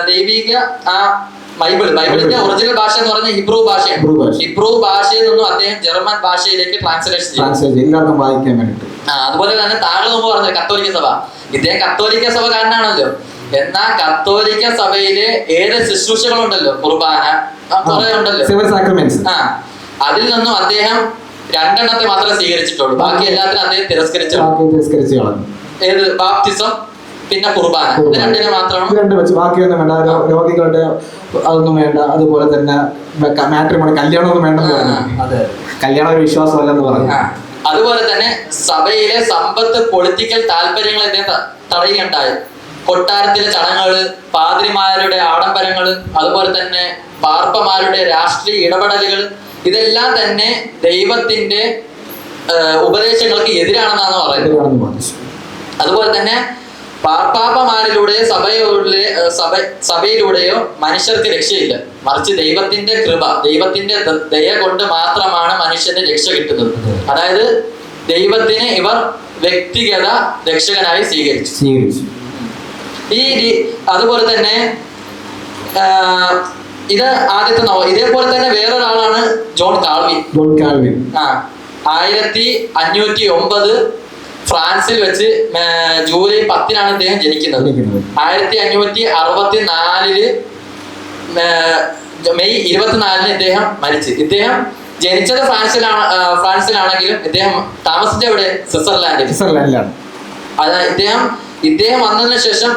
Speaker 2: ദൈവിക ബൈബിളിന്റെ ഒറിജിനൽ ഭാഷ എന്ന് പറഞ്ഞാൽ ഹിബ്രു ഭാഷയാണ്. ഹിബ്രു ഭാഷയിൽ നിന്നും അദ്ദേഹം ജർമ്മൻ ഭാഷയിലേക്ക് ട്രാൻസ്ലേഷൻ ചെയ്യും. അതുപോലെ തന്നെ താങ്കൾ മുമ്പ് പറഞ്ഞത് കത്തോലിക്ക സഭ, ഇദ്ദേഹം കത്തോലിക്ക സഭക്കാരനാണല്ലോ. എന്നാൽ കത്തോലിക്ക സഭയിലെ ഏത് ശുശ്രൂഷകളുണ്ടല്ലോ, കുർബാന കുറെ ഉണ്ടല്ലോ, അതിൽ നിന്നും അദ്ദേഹം 2 എണ്ണത്തെ മാത്രമേ സ്വീകരിച്ചിട്ടുള്ളൂ. ബാക്കി എല്ലാത്തിനും അദ്ദേഹം തിരസ്കരിച്ചു. ഏത് ബാപ്റ്റിസം പിന്നെ കുർബാന, ഇത് 2 മാത്രമാണ്.
Speaker 1: ബാക്കിയൊന്നും വേണ്ട, രോഗികളുടെ അതൊന്നും വേണ്ട. അതുപോലെ തന്നെ മാട്രിമോണി, കല്യാണമൊന്നും വേണ്ടെന്ന് പറഞ്ഞു. കല്യാണം ഒരു വിശ്വാസമല്ലെന്ന് പറഞ്ഞു.
Speaker 2: അതുപോലെ തന്നെ സഭയിലെ സമ്പത്ത് പൊളിറ്റിക്കൽ താല്പര്യങ്ങൾ ഇദ്ദേഹം തടയുകയുണ്ടായി. കൊട്ടാരത്തിലെ ചടങ്ങുകള്, പാതിരിമാരുടെ ആഡംബരങ്ങള്, അതുപോലെ തന്നെ പാർപ്പമാരുടെ രാഷ്ട്രീയ ഇടപെടലുകൾ, ഇതെല്ലാം തന്നെ ദൈവത്തിന്റെ ഉപദേശങ്ങൾക്ക് എതിരാണെന്നാണ് പറയുന്നത്. അതുപോലെ തന്നെ പാർപ്പാപ്പമാരിലൂടെയോ സഭയിലൂടെയോ മനുഷ്യർക്ക് രക്ഷയില്ല, മറിച്ച് ദൈവത്തിന്റെ കൃപ, ദൈവത്തിന്റെ ദയ കൊണ്ട് മാത്രമാണ് മനുഷ്യന് രക്ഷ കിട്ടുന്നത്. അതായത് ദൈവത്തിനെ ഇവർ വ്യക്തിഗത രക്ഷകനായി സ്വീകരിച്ചു. അതുപോലെ തന്നെ ഇത് ആദ്യത്തെ ഇതേപോലെ തന്നെ വേറൊരാളാണ് ജോൺ കാൾവിൻ. 1509 ഫ്രാൻസിൽ വെച്ച് ജൂലൈ 10 ഇദ്ദേഹം ജനിക്കുന്നത്. 1564 മെയ് 24 ഇദ്ദേഹം മരിച്ചു. ഇദ്ദേഹം ജനിച്ചത് ഫ്രാൻസിലാണെങ്കിലും ഇദ്ദേഹം താമസിച്ചത് എവിടെ? സ്വിറ്റ്സർലാൻഡിലാണ്. അതായത് ഇദ്ദേഹം വന്നതിന് ശേഷം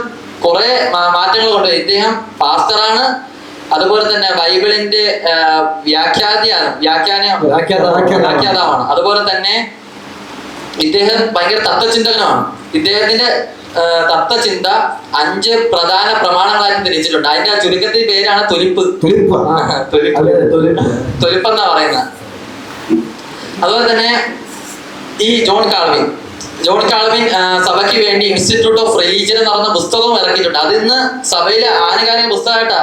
Speaker 2: കുറെ മാറ്റങ്ങൾ കൊണ്ടുപോയി. ഇദ്ദേഹം പാസ്റ്ററാണ്, അതുപോലെ തന്നെ ബൈബിളിന്റെ വ്യാഖ്യാതാവാണ്. അതുപോലെ തന്നെ ഇദ്ദേഹം ഭയങ്കര തത്വചിന്തകനാണ്. ഇദ്ദേഹത്തിന്റെ തത്വചിന്ത 5 പ്രധാന പ്രമാണങ്ങളായിട്ട് തിരിച്ചിട്ടുണ്ട്. അതിന്റെ ചുരുക്കത്തിൽ പേരാണ് തുലിപ്പ് എന്നാ പറയുന്നത്. അതുപോലെ തന്നെ ഈ ജോൺ കാൾവിൻ സഭയ്ക്ക് വേണ്ടി ഇൻസ്റ്റിറ്റ്യൂട്ട് ഓഫ് റിലീജിയൻ എന്ന് പറഞ്ഞ പുസ്തകവും ഇറക്കിയിട്ടുണ്ട്. അത് ഇന്ന് സഭയിലെ ആനുകാലിക പുസ്തകമായിട്ടാ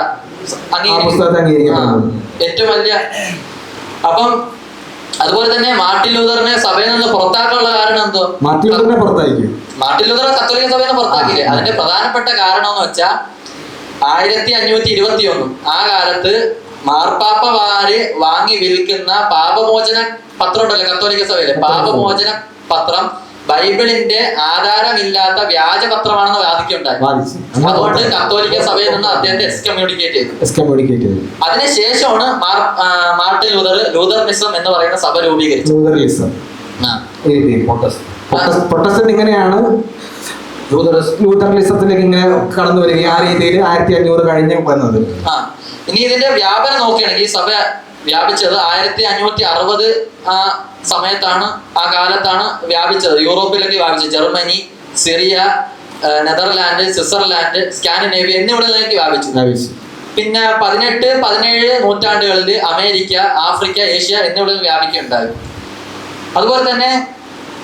Speaker 2: ഏറ്റവും വലിയ. അപ്പം അതുപോലെ തന്നെ മാർട്ടിൻ ലൂതറിനെ സഭയിൽ നിന്ന് പുറത്താക്കാനുള്ള കാരണം എന്തോ? മാർട്ടിൻ ലൂതർ കത്തോലിക്ക സഭയിൽ നിന്ന് പുറത്താക്കിയില്ലേ? അതിന്റെ പ്രധാനപ്പെട്ട കാരണം എന്ന് വെച്ചാൽ 1521 ആ കാലത്ത് മാർപ്പാപ്പമാര് വാങ്ങി വിൽക്കുന്ന പാപമോചന പത്രം ഉണ്ടല്ലോ കത്തോലിക്ക സഭയിലെ, പാപമോചന പത്രം ബൈബിളിന്റെ ആധാരമില്ലാത്ത വ്യാജപത്രമാണെന്ന് വാദിക്കുകയുണ്ടായി. അതുകൊണ്ട് കത്തോലിക്ക സഭയിൽ നിന്ന് അദ്ദേഹത്തെ എക്സ്കമ്മ്യൂണിക്കേറ്റ് ചെയ്തു. അതിനുശേഷമാണ് മാർട്ടിൻ ലൂതറിനിസം എന്ന് പറയുന്ന സഭ രൂപീകരിച്ചത്.
Speaker 1: പ്രൊട്ടസ്റ്റന്റ് ഇങ്ങനെയാണ് ലൂതറലിസത്തിലേക്ക് ഇങ്ങനെ കടന്നു വരിക ആ രീതിയിൽ 1500 കഴിഞ്ഞ് വന്നത്.
Speaker 2: ഇനി ഇതിന്റെ വ്യാപനം നോക്കുകയാണെങ്കിൽ ഈ സഭ വ്യാപിച്ചത് 1560 ആ സമയത്താണ്, ആ കാലത്താണ് വ്യാപിച്ചത്. യൂറോപ്പിലേക്ക് വ്യാപിച്ചത്. Germany, Syria, Netherland, Switzerland, Scandinavia എന്നിവിടങ്ങളിലേക്ക് വ്യാപിച്ചു. പിന്നെ 18, 17 നൂറ്റാണ്ടുകളിൽ അമേരിക്ക, ആഫ്രിക്ക, ഏഷ്യ എന്നിവിടങ്ങളിൽ വ്യാപിക്കുകയുണ്ടായി. അതുപോലെ തന്നെ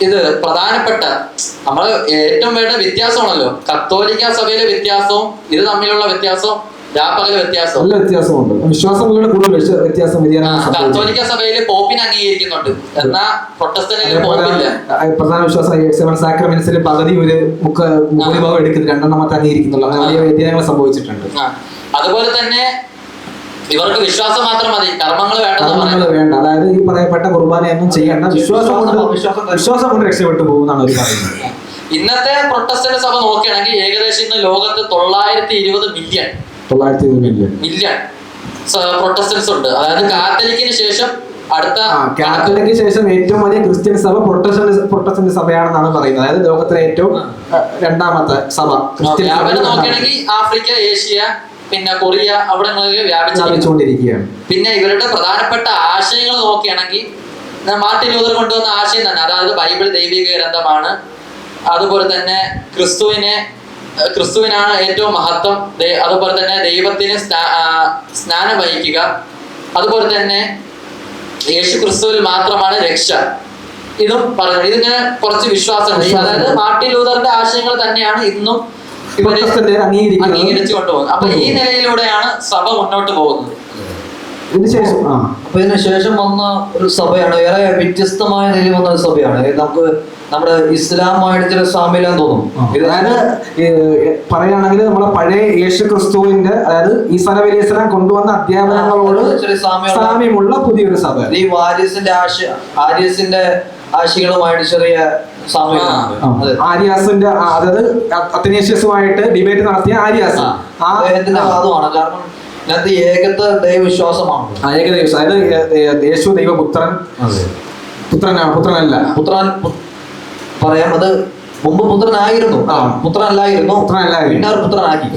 Speaker 2: ഇത് പ്രധാനപ്പെട്ട നമ്മൾ ഏറ്റവും വേണ്ട വ്യത്യാസമാണല്ലോ, കത്തോലിക്ക സഭയിലെ വ്യത്യാസവും ഇത് തമ്മിലുള്ള വ്യത്യാസവും
Speaker 1: വ്യത്യാസമുണ്ട്. വിശ്വാസങ്ങളുടെ കൂടുതൽ വ്യത്യാസം.
Speaker 2: കത്തോലിക്ക സഭയിൽ പോപ്പിനെ അംഗീകരിക്കുന്നുണ്ട്, എന്നാൽ പ്രൊട്ടസ്റ്റന്റിൽ പോപ്പില്ല.
Speaker 1: പ്രധാന വിശ്വാസം സാക്രമെന്റ്സിൽ പകുതി ഒരു ഭൂരിഭാഗം എടുക്കുന്നത്, 2 അംഗീകരിക്കുന്നുള്ളൂ. അങ്ങനെ വലിയ വ്യതിയാനങ്ങൾ സംഭവിച്ചിട്ടുണ്ട്.
Speaker 2: അതുപോലെ തന്നെ ഇവർക്ക് വിശ്വാസം മാത്രം മതി, കർമ്മങ്ങൾ
Speaker 1: വേണ്ട. അതായത് ഈ പറയപ്പെട്ട കുർബാനയൊന്നും ചെയ്യേണ്ട, വിശ്വാസം കൊണ്ട് രക്ഷപ്പെട്ടു പോകുന്നതാണ് അവർ പറയുന്നത്.
Speaker 2: ഇന്നത്തെ പ്രൊട്ടസ്റ്റന്റ് സഭ നോക്കുകയാണെങ്കിൽ ഏകദേശം ഇന്ന് ലോകത്ത് 920 മില്യൺ പ്രൊട്ടസ്റ്റന്റ്സ് ഉണ്ട്. അതായത് കാത്തലിക്കിന് ശേഷം അടുത്ത
Speaker 1: കാത്തലിക്ക് ശേഷം ഏറ്റവും വലിയ ക്രിസ്ത്യൻ സഭ പ്രൊട്ടസ്റ്റന്റ് സഭയാണെന്നാണ് പറയുന്നത്. അതായത് ലോകത്തിലെ ഏറ്റവും രണ്ടാമത്തെ സഭ.
Speaker 2: നോക്കുകയാണെങ്കിൽ ആഫ്രിക്ക, ഏഷ്യ, പിന്നെ കൊറിയ അവിടങ്ങളിൽ
Speaker 1: വ്യാപിച്ചുകൊണ്ടിരിക്കുകയാണ്.
Speaker 2: പിന്നെ ഇവരുടെ പ്രധാനപ്പെട്ട ആശയങ്ങൾ നോക്കുകയാണെങ്കിൽ മാർട്ടിൻ ലൂതർ കൊണ്ടുവന്ന ആശയം തന്നെ, അതായത് ബൈബിൾ ദൈവിക ഗ്രന്ഥമാണ്, അതുപോലെ തന്നെ ക്രിസ്തുവിനാണ് ഏറ്റവും മഹത്വം, അതുപോലെ തന്നെ ദൈവത്തിന് സ്നാനം വഹിക്കുക, അതുപോലെ തന്നെ യേശു ക്രിസ്തുവിൽ മാത്രമാണ് രക്ഷ, ഇതും പറഞ്ഞു. ഇതിങ്ങനെ കുറച്ച് വിശ്വാസങ്ങൾ, അതായത് മാർട്ടിൻ ലൂതറിന്റെ ആശയങ്ങൾ തന്നെയാണ് ഇന്നും അംഗീകരിച്ചു കൊണ്ടുപോകുന്നത്. അപ്പൊ ഈ നിലയിലൂടെയാണ് സഭ മുന്നോട്ട് പോകുന്നത്.
Speaker 3: ഇതിന് ശേഷം വന്ന ഒരു സഭയാണ്, ഏറെ വ്യത്യസ്തമായ നിലയിൽ വന്ന ഒരു സഭയാണ്. നമുക്ക് നമ്മുടെ ഇസ്ലാമായിട്ട് ചില സാമ്യം തോന്നും.
Speaker 1: അതായത് പറയുകയാണെങ്കിൽ നമ്മുടെ പഴയ യേശു ക്രിസ്തുവിന്റെ, അതായത് ഈസാ നബി അലൈഹി സ്വലാം കൊണ്ടുവന്ന അധ്യാപനങ്ങളോട് സാമ്യമുള്ള പുതിയൊരു സഭ.
Speaker 3: ഈ ആര്യസിന്റെ ആശയങ്ങളുമായിട്ട് ചെറിയ
Speaker 1: ആര്യാസിന്റെ, അതായത് അത്തനേഷ്യസുമായിട്ട് ഡിബേറ്റ് നടത്തിയ ആര്യാസ്
Speaker 3: അദ്ദേഹത്തിന്റെ വാദമാണ്. കാരണം ഇതിനകത്ത് ഏകത്വ ദൈവവിശ്വാസമാണ്.
Speaker 1: അതായത് യേശു ദൈവപുത്രൻ, പുത്രനല്ല,
Speaker 3: പറയാം. അത് മുമ്പ് പുത്രനായിരുന്നു, പുത്രനല്ലായിരുന്നു, പിന്നെ അവർ പുത്രനാക്കി.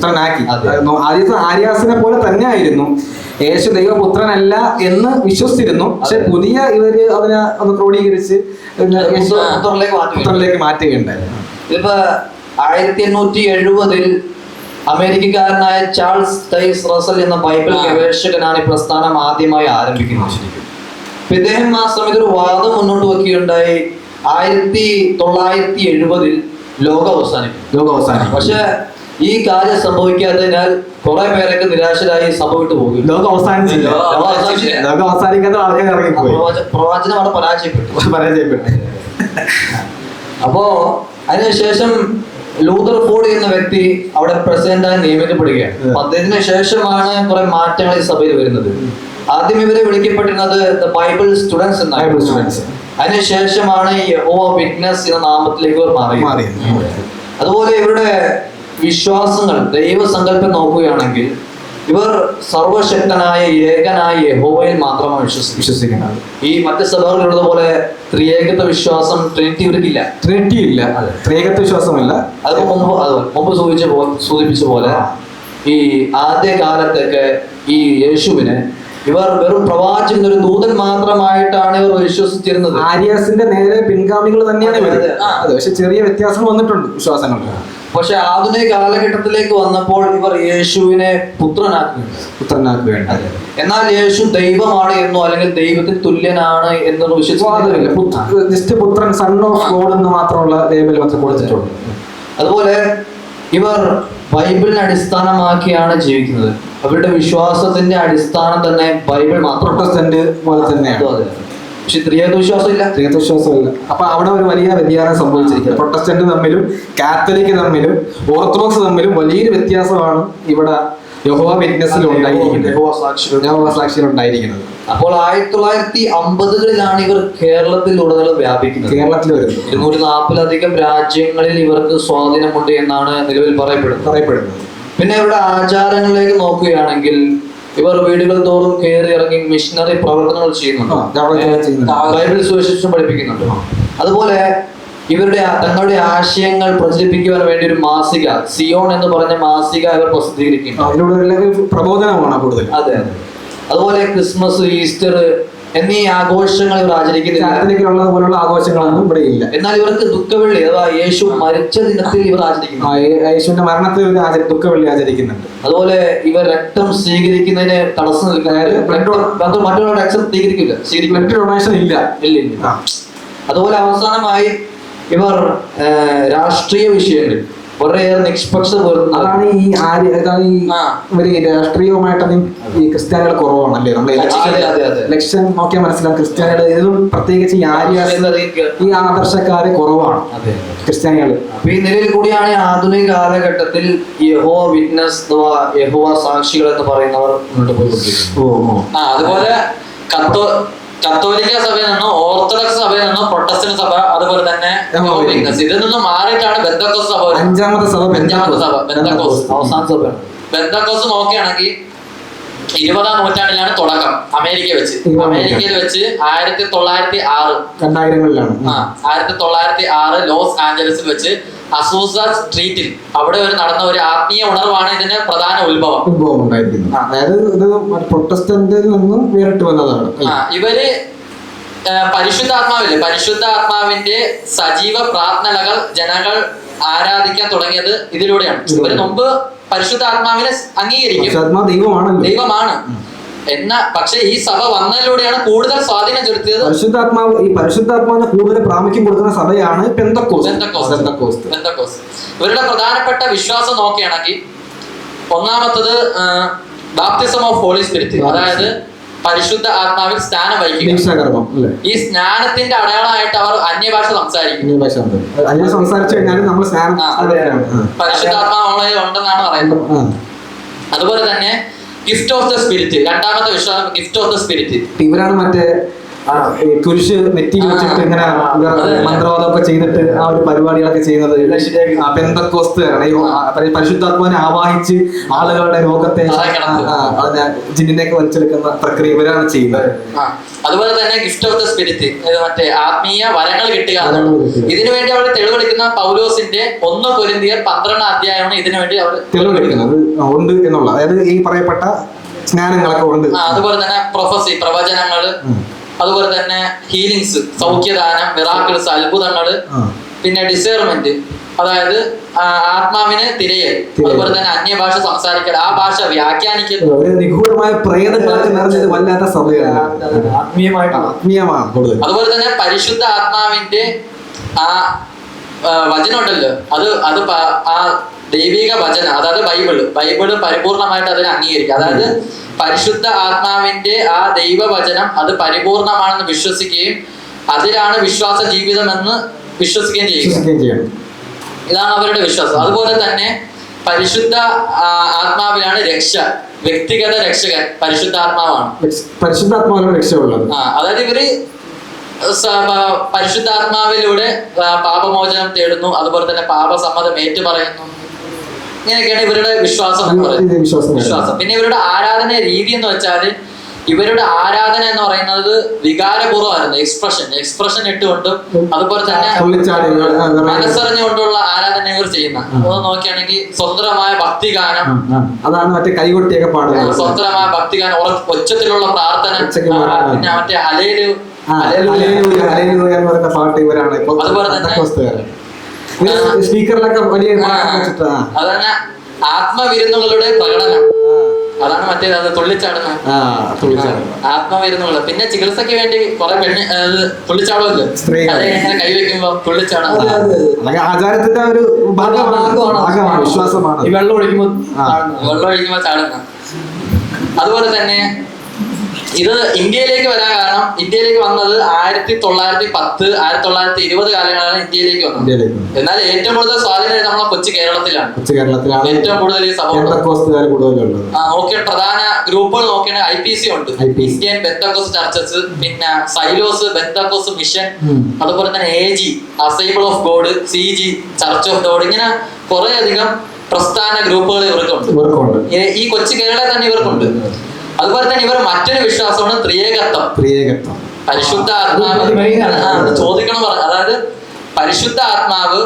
Speaker 1: ആദ്യത്തെ ആര്യാസിനെ പോലെ തന്നെ ആയിരുന്നു. യേശു ദൈവപുത്രനല്ല എന്ന് വിശ്വസിച്ചിരുന്നു. പക്ഷെ പുതിയ ഇവര് അതിനെ ഒന്ന് ക്രോഡീകരിച്ച് പുത്രനിലേക്ക് മാറ്റുകയുണ്ടായിരുന്നു.
Speaker 3: ഇതിപ്പോ 1870 അമേരിക്കക്കാരനായ ചാൾസ് ടൈസ് റസൽ എന്ന ബൈബിൾ ഗവേഷകനാണ് ഈ പ്രസ്ഥാനം ആദ്യമായി ആരംഭിക്കുന്നത്. ഇദ്ദേഹം ആ സമയത്ത് ഒരു വാദം മുന്നോട്ട് വെക്കുകയുണ്ടായി. 1970 ലോകം അവസാനിക്കും. പക്ഷെ ഈ കാര്യം സംഭവിക്കാത്തതിനാൽ കുറെ പേരൊക്കെ നിരാശരായി സഭ വിട്ടു പോകും.
Speaker 1: ലോകം അവസാനിച്ചില്ല.
Speaker 3: പ്രവാചനം അവിടെ പരാജയപ്പെട്ടു. അപ്പോ അതിനുശേഷം ലൂതർ ഫോർഡ് എന്ന വ്യക്തി അവിടെ പ്രസിഡന്റായി നിയമിക്കപ്പെടുകയാണ്. അദ്ദേഹത്തിന് ശേഷമാണ് കുറെ മാറ്റങ്ങൾ ഈ സഭയിൽ വരുന്നത്. ആദ്യം ഇവരെ വിളിക്കപ്പെട്ടിരുന്നത് ബൈബിൾ സ്റ്റുഡൻസ് എന്നാണ്. അതിനുശേഷമാണ് യഹോവ വിറ്റ്നസ് എന്ന നാമത്തിലേക്ക് ഇവർ മാറിയത്. അതുപോലെ ഇവരുടെ വിശ്വാസങ്ങൾ, ദൈവസങ്കല്പം നോക്കുകയാണെങ്കിൽ ഇവർ സർവശക്തനായ ഏകനായ യഹോവയിൽ മാത്രമാണ് വിശ്വസിക്കുന്നത്. ഈ മറ്റ് സഭകളിലുള്ളത് പോലെ ത്രിയേകത്വ വിശ്വാസം, ട്രിനിറ്റി ഇവർക്കില്ല.
Speaker 1: ത്രിയേകത്വ വിശ്വാസമില്ല.
Speaker 3: അത് മുമ്പ് സൂചിപ്പിച്ച പോലെ ഈ ആദ്യ കാലത്തൊക്കെ ഈ യേശുവിനെ ഇവർ വെറും പ്രവാചകൻ, ഒരു ദൂതൻ മാത്രമായിട്ടാണ് ഇവർ വിശ്വസിച്ചിരുന്നത്.
Speaker 1: ആര്യാസിന്റെ നേരെ പിൻഗാമികൾ തന്നെയാണ് ഇവർ. പക്ഷെ ചെറിയ വ്യത്യാസം വന്നിട്ടുണ്ട് വിശ്വാസങ്ങൾ.
Speaker 3: പക്ഷെ ആധുനിക കാലഘട്ടത്തിലേക്ക് വന്നപ്പോൾ ഇവർ യേശുവിനെ പുത്രനാക്കുകയാണ്. എന്നാൽ യേശു ദൈവമാണ് എന്നോ അല്ലെങ്കിൽ ദൈവത്തിന് തുല്യനാണ് എന്നോ വിശ്വസിക്കുന്നില്ല.
Speaker 1: ജസ്റ്റ് പുത്രൻ, സൺ ഓഫ് ഗോഡ് എന്ന് മാത്രമുള്ള ലേബൽ മാത്രം കൊടുത്തിട്ടുണ്ട്.
Speaker 3: അതുപോലെ ഇവർ ബൈബിളിനെ അടിസ്ഥാനമാക്കിയാണ് ജീവിക്കുന്നത്. അവരുടെ വിശ്വാസത്തിന്റെ അടിസ്ഥാനം തന്നെ ബൈബിൾ മാത്രം.
Speaker 1: പോലെ തന്നെയാണ്.
Speaker 3: പക്ഷെ ത്രിയേകത്വവിശ്വാസമില്ല.
Speaker 1: അപ്പൊ അവിടെ ഒരു വലിയ വ്യതിയാനം സംഭവിച്ചിരിക്കുന്നത്. പ്രൊട്ടസ്റ്റന്റ് തമ്മിലും കാത്തലിക് തമ്മിലും ഓർത്തഡോക്സ് തമ്മിലും വലിയൊരു വ്യത്യാസമാണ് ഇവിടെ യഹോവ വിറ്റ്നസിൽ ഉണ്ടായിരിക്കുന്നത്.
Speaker 3: അപ്പോൾ 1950-കളിലാണ് ഇവർ കേരളത്തിലുടനീളം വ്യാപിക്കുന്നത്.
Speaker 1: കേരളത്തിൽ വരുന്നത്
Speaker 3: 240-ലധികം രാജ്യങ്ങളിൽ ഇവർക്ക് സ്വാധീനമുണ്ട് എന്നാണ് നിലവിൽ പറയപ്പെടുന്നത്. പിന്നെ ഇവരുടെ ആചാരങ്ങളിലേക്ക് നോക്കുകയാണെങ്കിൽ ഇവർ വീടുകൾ തോറും കയറി ഇറങ്ങി മിഷണറി പ്രവർത്തനങ്ങൾ ചെയ്യുന്നുണ്ട്. ബൈബിൾ സുവിശേഷം പഠിപ്പിക്കുന്നുണ്ട്. അതുപോലെ ഇവരുടെ തങ്ങളുടെ ആശയങ്ങൾ പ്രചരിപ്പിക്കുവാൻ വേണ്ടി ഒരു മാസിക, സിയോൺ എന്ന് പറഞ്ഞ മാസിക ഇവർ പ്രസിദ്ധീകരിക്കുന്നു.
Speaker 1: അതിലൂടെ പ്രബോധനമാണ് കൂടുതൽ.
Speaker 3: അതെ. അതുപോലെ ക്രിസ്മസ്, ഈസ്റ്റർ എന്നീ ആഘോഷങ്ങൾ ഇവർ ആചരിക്കുന്നില്ല.
Speaker 1: പോലുള്ള ആഘോഷങ്ങളൊന്നും ഇവിടെ ഇല്ല.
Speaker 3: എന്നാൽ ഇവർക്ക് ദുഃഖവെള്ളി അഥവാ യേശു മരിച്ച ദിനത്തിൽ ഇവർ ആചരിക്കുന്നു.
Speaker 1: യേശുവിന്റെ മരണത്തിൽ ഇവർ ദുഃഖവെള്ളി ആചരിക്കുന്നുണ്ട്.
Speaker 3: അതുപോലെ ഇവർ രക്തം സ്വീകരിക്കുന്നതിന് തടസ്സം നിൽക്കുന്ന മറ്റുള്ള രക്തം സ്വീകരിക്കില്ല,
Speaker 1: ഡൊണേഷൻ ഇല്ല.
Speaker 3: അതുപോലെ അവസാനമായി ഇവർ രാഷ്ട്രീയ വിഷയങ്ങളിൽ വളരെയേറെ നിഷ്പക്ഷ
Speaker 1: അതാണ് ഈ ഇവര് രാഷ്ട്രീയവുമായിട്ട് ഈ ക്രിസ്ത്യാനികൾ കുറവാണല്ലേ. നമ്മൾ ഇലക്ഷൻ നോക്കിയാൽ മനസ്സിലാവും ക്രിസ്ത്യാനികൾ ഏതും പ്രത്യേകിച്ച് ഈ ആദർശക്കാര് കുറവാണ് ക്രിസ്ത്യാനികൾ.
Speaker 3: ഈ നിലയിൽ കൂടിയാണ് ആധുനിക കാലഘട്ടത്തിൽ യഹോവ വിറ്റ്നസ് അഥവാ യഹോവ സാക്ഷികൾ എന്ന് പറയുന്നവർ മുന്നോട്ട് പോയിക്കൊണ്ടിരിക്കുന്നത്.
Speaker 2: അതുപോലെ കത്തോലിക്ക സഭയിൽ നിന്നും ഓർത്തഡോക്സ് സഭയിൽ നിന്നും പ്രൊട്ടസ്റ്റന്റ് സഭ, അതുപോലെ തന്നെ ഇതിൽ നിന്നും മാറിയിട്ടാണ് ബെന്തക്കോസ് സഭ.
Speaker 1: അഞ്ചാമത്തെ സഭ
Speaker 2: ബെന്തക്കോസ്.
Speaker 3: അവസാന സഭ
Speaker 2: ബെന്തക്കോസ് നോക്കുകയാണെങ്കിൽ 20-ാം നൂറ്റാണ്ടിലാണ് തുടക്കം. അമേരിക്കയിൽ വെച്ച് 1906 1906 ലോസ് ആഞ്ചലസിൽ വെച്ച് അസൂസ സ്ട്രീറ്റിൽ അവിടെ നടന്ന ഒരു ആത്മീയ ഉണർവാണ് ഇതിന് പ്രധാന ഉത്ഭവം
Speaker 1: ഉണ്ടായിരിക്കുന്നത്. അതായത് ഇത് പ്രൊട്ടസ്റ്റന്റിൽ നിന്നും വേറിട്ട് വന്നതാണ്.
Speaker 2: ഇവര് പരിശുദ്ധാത്മാവിന്റെ സജീവ പ്രാർത്ഥനകൾ ജനങ്ങൾ ആരാധിക്കാൻ തുടങ്ങിയത് ഇതിലൂടെയാണ്. ഇവര് മുമ്പ് പരിശുദ്ധാത്മാവിനെ അംഗീകരിക്കും, ദൈവമാണ് പക്ഷെ ഈ സഭ വന്നതിലൂടെയാണ് കൂടുതൽ സ്വാധീനം ചെലുത്തിയത്.
Speaker 1: പരിശുദ്ധാത്മാവിന് കൂടുതൽ പ്രാമുഖ്യം കൊടുക്കുന്ന സഭയാണ് പെന്തക്കോസ്ത്.
Speaker 2: ഇവരുടെ പ്രധാനപ്പെട്ട വിശ്വാസം നോക്കുകയാണെങ്കിൽ ഒന്നാമത്തത് ബാപ്റ്റിസം ഓഫ് ഹോളി സ്പിരിറ്റ്, അതായത് പരിശുദ്ധ ആത്മാവിൽ സ്നാനം വഹിക്കും. ഈ സ്നാനത്തിന്റെ അടയാളമായിട്ട് അവർ അന്യഭാഷ സംസാരിക്കും. പരിശുദ്ധാത്മാവ് ഉണ്ടെന്നാണ് പറയുന്നത്. അതുപോലെ തന്നെ ഗിഫ്റ്റ് ഓഫ് ദ സ്പിരിറ്റ്, രണ്ടാമത്തെ വിശ്വാസം ഗിഫ്റ്റ് ഓഫ് ദ സ്പിരിറ്റ്.
Speaker 1: ഇവരാണ് മറ്റേ കുരിശ് നെറ്റി വെച്ചിട്ട് ഇങ്ങനെ മന്ത്രവാദമൊക്കെ ചെയ്തിട്ട് ആ ഒരു പരിപാടികളൊക്കെ ചെയ്യുന്നത് പെന്തക്കോസ്തുകാരാണ്. പരിശുദ്ധാത്മാവിനെ ആവാഹിച്ച് ആളുകളുടെ രോഗത്തെ ജിന്നിനെയൊക്കെ വലിച്ചെടുക്കുന്ന പ്രക്രിയ ഇവരാണ് ചെയ്യുന്നത്.
Speaker 2: അതുപോലെ തന്നെ ഗിഫ്റ്റ് ഓഫ് ദ സ്പിരിറ്റ്, മറ്റേ ആത്മീയ വരങ്ങൾ കിട്ടുക. ഇതിനു വേണ്ടി അവർ തെളിവെടുക്കുന്ന പൗലോസിന്റെ 1 കൊരിന്ത്യർ 12 അധ്യായമാണ് ഇതിനു വേണ്ടി അവർ
Speaker 1: തെളിവെടുക്കുന്നത് ഉണ്ട് എന്നുള്ള, അതായത് ഈ പറയപ്പെട്ട സ്നാനങ്ങളൊക്കെ ഉണ്ട്.
Speaker 2: അതുപോലെ തന്നെ പ്രൊഫസി, പ്രവചനങ്ങള്, അതുപോലെ തന്നെ ഹീലിങ്സ്, സൗഖ്യദാനം, മിറാക്കിൾസ്, അത്ഭുതങ്ങള്, പിന്നെ ഡിസേർമെന്റ്, അതായത് ആത്മാവിന് തിരയൽ, അതുപോലെ തന്നെ അന്യഭാഷ സംസാരിക്കൽ, ആ ഭാഷ വ്യാഖ്യാനിക്കൽ,
Speaker 1: നിഗൂഢമായ പ്രേതങ്ങളൊക്കെ നിറഞ്ഞത് വല്ലാത്ത സഭയാണ്.
Speaker 2: അതുപോലെ തന്നെ പരിശുദ്ധ ആത്മാവിന്റെ ആ വചനമുണ്ടല്ലോ, അത് ആ ദൈവിക വചനം, അതായത് ബൈബിള് പരിപൂർണമായിട്ട് അതിനെ അംഗീകരിക്കുക. അതായത് പരിശുദ്ധ ആത്മാവിന്റെ ആ ദൈവവചനം അത് പരിപൂർണമാണെന്ന് വിശ്വസിക്കുകയും അതിലാണ് വിശ്വാസ ജീവിതം എന്ന് വിശ്വസിക്കുകയും ചെയ്യുക. ഇതാണ് അവരുടെ വിശ്വാസം. അതുപോലെ തന്നെ പരിശുദ്ധ ആത്മാവിലാണ് രക്ഷ, വ്യക്തിഗത രക്ഷകൻ പരിശുദ്ധാത്മാവാണ്.
Speaker 1: പരിശുദ്ധാത്മാവിലാണ് രക്ഷയുള്ളത്.
Speaker 2: അതായത് ഇവര് പരിശുദ്ധാത്മാവിലൂടെ പാപമോചനം തേടുന്നു, അതുപോലെ തന്നെ പാപസമ്മതം ഏറ്റുപറയുന്നു. ഇങ്ങനെയൊക്കെയാണ് ഇവരുടെ വിശ്വാസം. പിന്നെ ഇവരുടെ ആരാധന രീതി എന്ന് വെച്ചാൽ ഇവരുടെ ആരാധന എന്ന് പറയുന്നത് വികാരപൂർവ്വമായിരുന്നു. എക്സ്പ്രഷൻ ഇട്ടുകൊണ്ടും അതുപോലെ തന്നെ മനസ്സറിഞ്ഞുകൊണ്ടുള്ള ആരാധന ഇവർ ചെയ്യുന്ന. അത് നോക്കുകയാണെങ്കിൽ സ്വതന്ത്രമായ ഭക്തിഗാനം,
Speaker 1: അതാണ് മറ്റേ കൈകൊട്ടിയൊക്കെ പാടുന്നത്.
Speaker 2: സ്വതന്ത്രമായ ഭക്തിഗാനം, ഒച്ചത്തിലുള്ള പ്രാർത്ഥന, പിന്നെ മറ്റേ
Speaker 1: പാട്ട് ഇവരാണ്.
Speaker 2: അതുപോലെ തന്നെ
Speaker 1: സ്പീക്കറിലൊക്കെ വലിയ
Speaker 2: അതന്നെ ആത്മവിരുന്നുകളുടെ പ്രകടനം, അതാണ് മറ്റേത് തുള്ളിച്ചാടുന്ന ആത്മവിരുന്നുകൾ. പിന്നെ ചികിത്സക്ക് വേണ്ടി കുറെ തുള്ളിച്ചാടുമല്ലോ, കൈവെക്കുമ്പോ തുള്ളിച്ചാടും.
Speaker 1: ആചാരത്തിന്റെ ഒരു ഭാഗമാണ്, വിശ്വാസമാണ്.
Speaker 2: വെള്ളം ഒഴിക്കുമ്പോ ചാടുന്ന. അതുപോലെ തന്നെ ഇത് ഇന്ത്യയിലേക്ക് വരാൻ കാരണം, ഇന്ത്യയിലേക്ക് വന്നത് 1910 1920 കാലങ്ങളിലാണ് ഇന്ത്യയിലേക്ക് വന്നത്. എന്നാൽ ഏറ്റവും കൂടുതൽ സ്വാധീനം നമ്മളെ കൊച്ചു കേരളത്തിലാണ്. ഏറ്റവും കൂടുതൽ ഈ സമൂഹം നോക്കിയ പ്രധാന ഗ്രൂപ്പുകൾ നോക്കിയാൽ IPC ഉണ്ട്, ഇന്ത്യൻ ബെന്തക്കോസ്റ്റ് ചർച്ചസ്, പിന്നെ സൈലോസ് ബെന്തക്കോസ്റ്റ് മിഷൻ, അതുപോലെ തന്നെ AG assembly of God, CG church of God. ഇങ്ങനെ കുറെ അധികം പ്രസ്ഥാന ഗ്രൂപ്പുകൾ ഇവർക്കുണ്ട്. ഈ കൊച്ചു കേരളത്തിൽ തന്നെ ഇവർക്കുണ്ട്. അതുപോലെ തന്നെ ഇവർ മറ്റൊരു വിശ്വാസമാണ് ത്രിയേകത്വം. പരിശുദ്ധ ആത്മാവ് ചോദിക്കണം. അതായത് പരിശുദ്ധ ആത്മാവ്,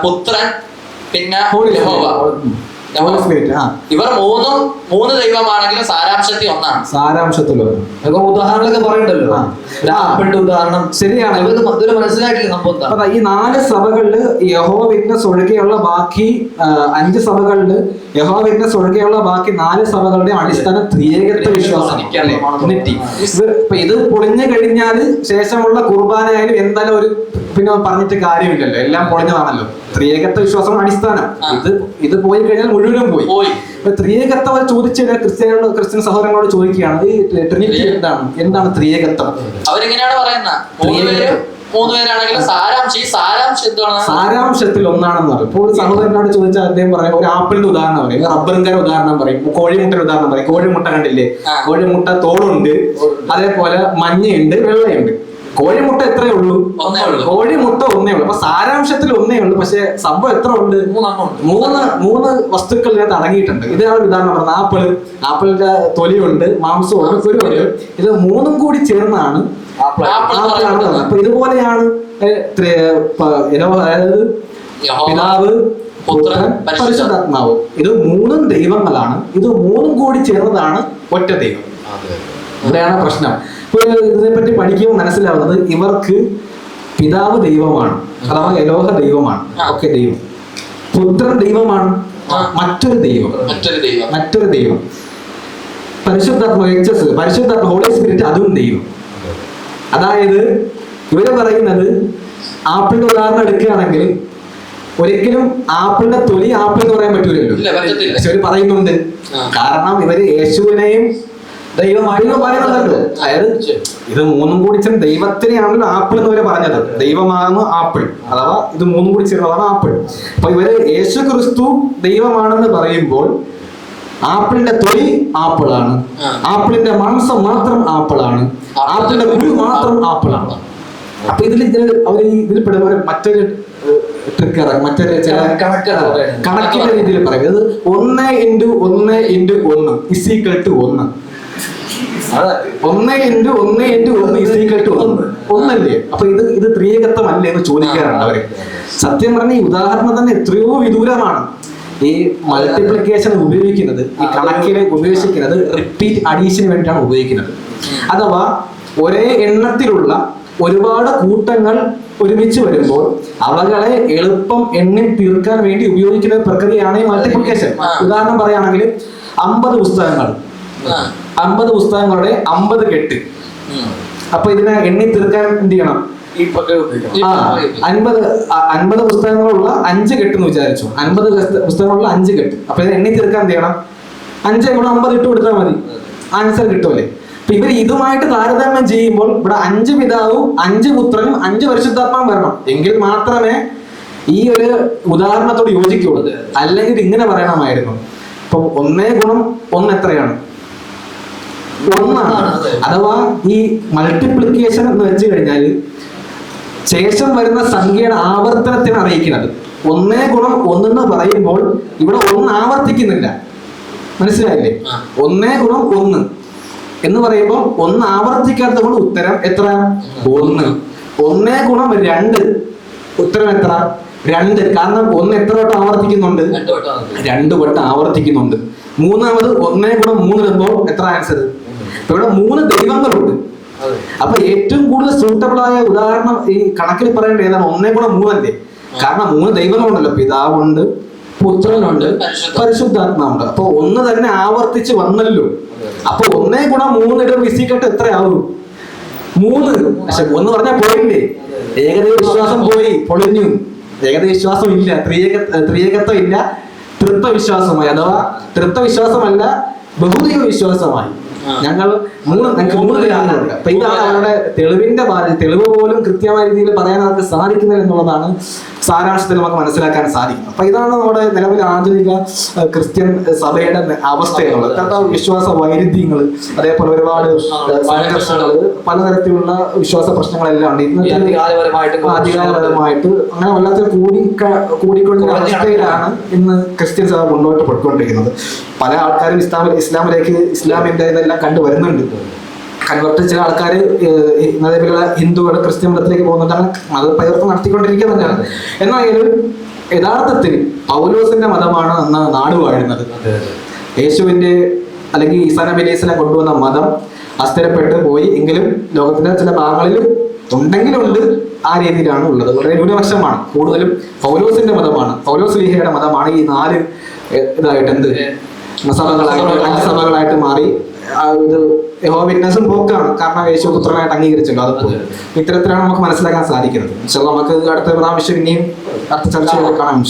Speaker 2: പുത്രൻ, പിന്നെ യഹോവ. ഇവർ മൂന്ന് ദൈവമാണെങ്കിലും സാരാംശത്തിൽ ഒന്നാണ്.
Speaker 3: ഉദാഹരണങ്ങളൊക്കെ പറയണ്ടല്ലോ, ഉദാഹരണം ശരിയാണ്. ഇതൊരു മനസ്സിലാക്കില്ല സംഭവം.
Speaker 1: ഈ 4 സഭകളില് യഹോവ വിറ്റ്നസ് ഒഴികെയുള്ള ബാക്കി 5 സഭകളില് യഹോവ വിറ്റ്നസ് ഒഴികെയുള്ള ബാക്കി 4 സഭകളുടെ അടിസ്ഥാനം ത്രിയേകത്വ വിശ്വാസം. ഇപ്പൊ ഇത് പൊളിഞ്ഞു കഴിഞ്ഞാൽ ശേഷമുള്ള കുർബാനയായാലും എന്തായാലും ഒരു പിന്നെ പറഞ്ഞിട്ട് കാര്യമില്ലല്ലോ, എല്ലാം പൊളിഞ്ഞതാണല്ലോ. ത്രിയേകത്വ വിശ്വാസം അടിസ്ഥാനം. ഇത് പോയി കഴിഞ്ഞാൽ മുഴുവനും പോയി. ത്രിയേകത്വം ചോദിച്ചു കഴിഞ്ഞാൽ ക്രിസ്ത്യൻ സഹോദരങ്ങളോട് ചോദിക്കുകയാണ്, ഈ ട്രിനിറ്റി എന്താണ് ത്രിയേകത്വം?
Speaker 2: അവരെങ്ങനെയാണ് പറയുന്നത്?
Speaker 1: സാരാംശത്തിൽ ഒന്നാണെന്ന് പറയും. ഇപ്പോൾ ഒരു സഹോദരനോട് ചോദിച്ചാൽ അദ്ദേഹം പറയും, ഒരു ആപ്പിളിന്റെ ഉദാഹരണം പറയും, റബ്ബറിന്റെ ഉദാഹരണം പറയും, കോഴിമുട്ടയുടെ ഉദാഹരണം പറയും. കോഴിമുട്ട കണ്ടില്ലേ? കോഴിമുട്ട തോടുണ്ട്, അതേപോലെ മഞ്ഞയുണ്ട്, വെള്ളയുണ്ട്. കോഴിമുട്ട എത്രയേ ഉള്ളൂ? കോഴിമുട്ട ഒന്നേ ഉള്ളൂ. അപ്പൊ സാരാംശത്തിൽ ഒന്നേ ഉള്ളൂ. പക്ഷെ സംഭവം എത്ര ഉണ്ട്? മൂന്ന് വസ്തുക്കൾ ഇതിനകത്ത് അടങ്ങിയിട്ടുണ്ട്. ഇതാണ് ഉദാഹരണം പറഞ്ഞത്. ആപ്പിളിന്റെ തൊലിയുണ്ട്, മാംസമുണ്ട്, കുരുണ്ട്. ഇത് മൂന്നും കൂടി ചേർന്നാണ് ആപ്പിളാണ്. അപ്പൊ ഇതുപോലെയാണ് അതായത് പിതാവ്, പുത്രൻ, പരിശുദ്ധാത്മാവ്. ഇത് 3 ദൈവങ്ങളാണ്. ഇത് 3 കൂടി ചേർന്നതാണ് ഒറ്റ ദൈവം. ഇവിടെയാണ് പ്രശ്നം. ഇതിനെപ്പറ്റി പഠിക്കുമ്പോൾ മനസ്സിലാവുന്നത് ഇവർക്ക് പിതാവ് ദൈവമാണ്, അഥവാ എലോഹ ദൈവമാണ്, ഒക്കെ ദൈവം. പുത്രൻ ദൈവമാണ്, മറ്റൊരു ദൈവം. പരിശുദ്ധാത്മ ഹോളി സ്പിരിറ്റ് അതും ദൈവം. അതായത് ഇവര് പറയുന്നത്, ആപ്പിളിന്റെ ഉദാഹരണം എടുക്കുകയാണെങ്കിൽ ഒരിക്കലും ആപ്പിളിന്റെ തൊലി ആപ്പിൾ എന്ന് പറയാൻ പറ്റൂലല്ലോ. പക്ഷെ ഇവര് പറയുന്നുണ്ട്, കാരണം ഇവര് യേശുവിനെയും ദൈവമായിരുന്നു പറയുന്നുണ്ടല്ലോ. അതായത് ഇത് 3 കൂടി ചേർന്ന് ദൈവത്തിനെയാണല്ലോ ആപ്പിൾ എന്ന് വരെ പറഞ്ഞത്. ദൈവമാണ് ആപ്പിൾ, അഥവാ ഇത് 3 കൂടി ചേർന്നതാണ് ആപ്പിൾ. അപ്പൊ ഇവര് യേശു ക്രിസ്തു ദൈവമാണെന്ന് പറയുമ്പോൾ ആപ്പിളിന്റെ തൊലി ആപ്പിളാണ്, ആപ്പിളിന്റെ മാംസം മാത്രം ആപ്പിളാണ്, ആപ്പിളിന്റെ കുരു മാത്രം ആപ്പിളാണ്. അപ്പൊ ഇതിൽ പെടുന്ന മറ്റൊരു ട്രിക്ക്, മറ്റൊരു കണക്കിന്റെ രീതിയിൽ പറയുന്നത് 1 × 1 × 1 = 1. 1 × 1 = 1 ഒന്നല്ലേ? അപ്പൊ ഇത് ത്രിയേകത്വമല്ലേ എന്ന് ചോദിക്കാറുണ്ട് അവര്. സത്യം പറഞ്ഞ ഈ ഉദാഹരണം തന്നെ എത്രയോ വിദൂരമാണ്. ഈ മൾട്ടിപ്ലിക്കേഷൻ ഉപയോഗിക്കുന്നത്, ഈ കണക്കിനെ ഉപയോഗിക്കുന്നത് റിപ്പീറ്റ് അഡീഷന് വേണ്ടിയിട്ടാണ് ഉപയോഗിക്കുന്നത്. അഥവാ ഒരേ എണ്ണത്തിലുള്ള ഒരുപാട് കൂട്ടങ്ങൾ ഒരുമിച്ച് വരുമ്പോൾ അവകളെ എളുപ്പം എണ്ണി തീർക്കാൻ വേണ്ടി ഉപയോഗിക്കുന്ന പ്രക്രിയയാണ് ഈ മൾട്ടിപ്ലിക്കേഷൻ. ഉദാഹരണം പറയുകയാണെങ്കിൽ 50 പുസ്തകങ്ങൾ, 50 പുസ്തകങ്ങളുടെ 50 കെട്ട്. അപ്പൊ ഇതിനെ എണ്ണി തീർക്കാൻ എന്ത് ചെയ്യണം? 50 പുസ്തകങ്ങളുള്ള 5 കെട്ട് എന്ന് വിചാരിച്ചു. 50 പുസ്തകങ്ങളുള്ള 5 കെട്ട്. അപ്പൊ ഇത് എണ്ണി തീർക്കാൻ എന്ത് ചെയ്യണം? 5 × 50 ഇട്ട് കൊടുത്താൽ മതി, ആൻസർ കിട്ടുമല്ലേ? അപ്പൊ ഇവർ ഇതുമായിട്ട് താരതമ്യം ചെയ്യുമ്പോൾ ഇവിടെ 5 പിതാവും 5 പുത്രനും 5 പരിശുദ്ധാത്മാവും വരണം, എങ്കിൽ മാത്രമേ ഈ ഒരു ഉദാഹരണത്തോട് യോജിക്കുള്ളൂ. അല്ലെങ്കിൽ ഇങ്ങനെ പറയണമായിരുന്നു, ഇപ്പൊ 1 × 1 എത്രയാണ്? 1 ആണ്. അഥവാ ഈ മൾട്ടിപ്ലിക്കേഷൻ എന്ന് വെച്ച് കഴിഞ്ഞാൽ ശേഷം വരുന്ന സംഖ്യയുടെ ആവർത്തനത്തിന് അറിയിക്കുന്നത്. 1 × 1 എന്ന് പറയുമ്പോൾ ഇവിടെ 1 ആവർത്തിക്കുന്നില്ല, മനസ്സിലായില്ലേ? 1 × 1 എന്ന് പറയുമ്പോൾ 1 ആവർത്തിക്കാത്തത് കൊണ്ട് ഉത്തരം എത്ര? 1. 1 × 2 ഉത്തരം എത്ര? 2. കാരണം 1 എത്ര വട്ടം ആവർത്തിക്കുന്നുണ്ട്? 2 വട്ടം ആവർത്തിക്കുന്നുണ്ട്. മൂന്നാമത് 1 × 3 ഇടുമ്പോൾ എത്ര ആൻസർ? ഇവിടെ 3 ദൈവങ്ങളുണ്ട്. അപ്പൊ ഏറ്റവും കൂടുതൽ സൂട്ടബിൾ ആയ ഉദാഹരണം ഈ കണക്കിൽ പറയേണ്ട ഏതാണ്? 1 × 3 അല്ലേ? കാരണം 3 ദൈവങ്ങളുണ്ടല്ലോ, പിതാവുണ്ട്, പുത്രനുണ്ട്, പരിശുദ്ധാത്മാവുണ്ട്. അപ്പൊ 1 തന്നെ ആവർത്തിച്ച് വന്നല്ലോ. അപ്പൊ 1 × 3 ഇടുമ്പോൾ എത്രയാവും? 3. പക്ഷെ 1 പറഞ്ഞാൽ പോയില്ലേ? ഏകദൈവ വിശ്വാസം പോയി, പൊളിഞ്ഞു. ഏകദൈവ വിശ്വാസം ഇല്ല, ത്രിയേകത്വം ഇല്ല, തൃത്വ വിശ്വാസമായി. അഥവാ തൃത്വ വിശ്വാസമല്ല, ബഹുദൈവ വിശ്വാസമായി. ഞങ്ങൾക്ക് 3 ഗ്രാമങ്ങളുണ്ട്. അപ്പൊ ഇതാണ് അവരുടെ തെളിവ് പോലും കൃത്യമായ രീതിയിൽ പറയാൻ അവർക്ക് സാധിക്കുന്നില്ല എന്നുള്ളതാണ് സാരാംശത്തിൽ നമുക്ക് മനസ്സിലാക്കാൻ സാധിക്കും. അപ്പൊ ഇതാണ് നമ്മുടെ നിലവിലെ ആധുനിക ക്രിസ്ത്യൻ സഭയുടെ അവസ്ഥ എന്നുള്ളത്. കാരണം വിശ്വാസ വൈരുദ്ധ്യങ്ങൾ, അതേപോലെ ഒരുപാട് സംഘർഷങ്ങൾ, പലതരത്തിലുള്ള വിശ്വാസ പ്രശ്നങ്ങളെല്ലാം ഉണ്ട്. ഇന്നത്തെ അധികാരപരമായിട്ട് അങ്ങനെ വല്ലാത്ത കൂടിക്കൊണ്ട അവസ്ഥയിലാണ് ഇന്ന് ക്രിസ്ത്യൻ സഭ മുന്നോട്ട് പോയിക്കൊണ്ടിരിക്കുന്നത്. പല ആൾക്കാരും ഇസ്ലാമിലേക്ക് ഇസ്ലാമിന്റെ ഇതെല്ലാം കണ്ടുവരുന്നുണ്ട്. കൺവെർട്ട് ചില ആൾക്കാർ അതേപോലെയുള്ള ഹിന്ദുകൾ ക്രിസ്ത്യൻ മതത്തിലേക്ക് പോകുന്നതാണ് മതപരിവർത്തനം നടത്തിക്കൊണ്ടിരിക്കുക തന്നെയാണ്. എന്നായാലും യഥാർത്ഥത്തിൽ പൗലോസിന്റെ മതമാണ് അന്ന് നാട് വാഴുന്നത്. യേശുവിന്റെ അല്ലെങ്കിൽ ഈസാ നബി അലൈഹി സ്വലാം കൊണ്ടുവന്ന മതം അസ്ഥിരപ്പെട്ട് പോയി എങ്കിലും ലോകത്തിന്റെ ചില ഭാഗങ്ങളിൽ ഉണ്ടെങ്കിലുണ്ട് ആ രീതിയിലാണ് ഉള്ളത്. വളരെ ന്യൂനപക്ഷമാണ്. കൂടുതലും പൗലോസിന്റെ മതമാണ്, പൗലോസ് ലീഹയുടെ മതമാണ് ഈ 4 ഇതായിട്ട് സഭകളായിട്ട് മാറി. ഇത് യഹോവ വിറ്റ്നസും പോക്കാണ്. കാരണം യേശു പുത്രനായിട്ട് അംഗീകരിച്ചല്ലോ. അത് ഇത്തരത്തിലാണ് നമുക്ക് മനസ്സിലാക്കാൻ സാധിക്കുന്നത്. നമുക്ക് അടുത്ത പ്രാവശ്യം ഇനിയും അടുത്ത ചർച്ചകൾ കാണാം.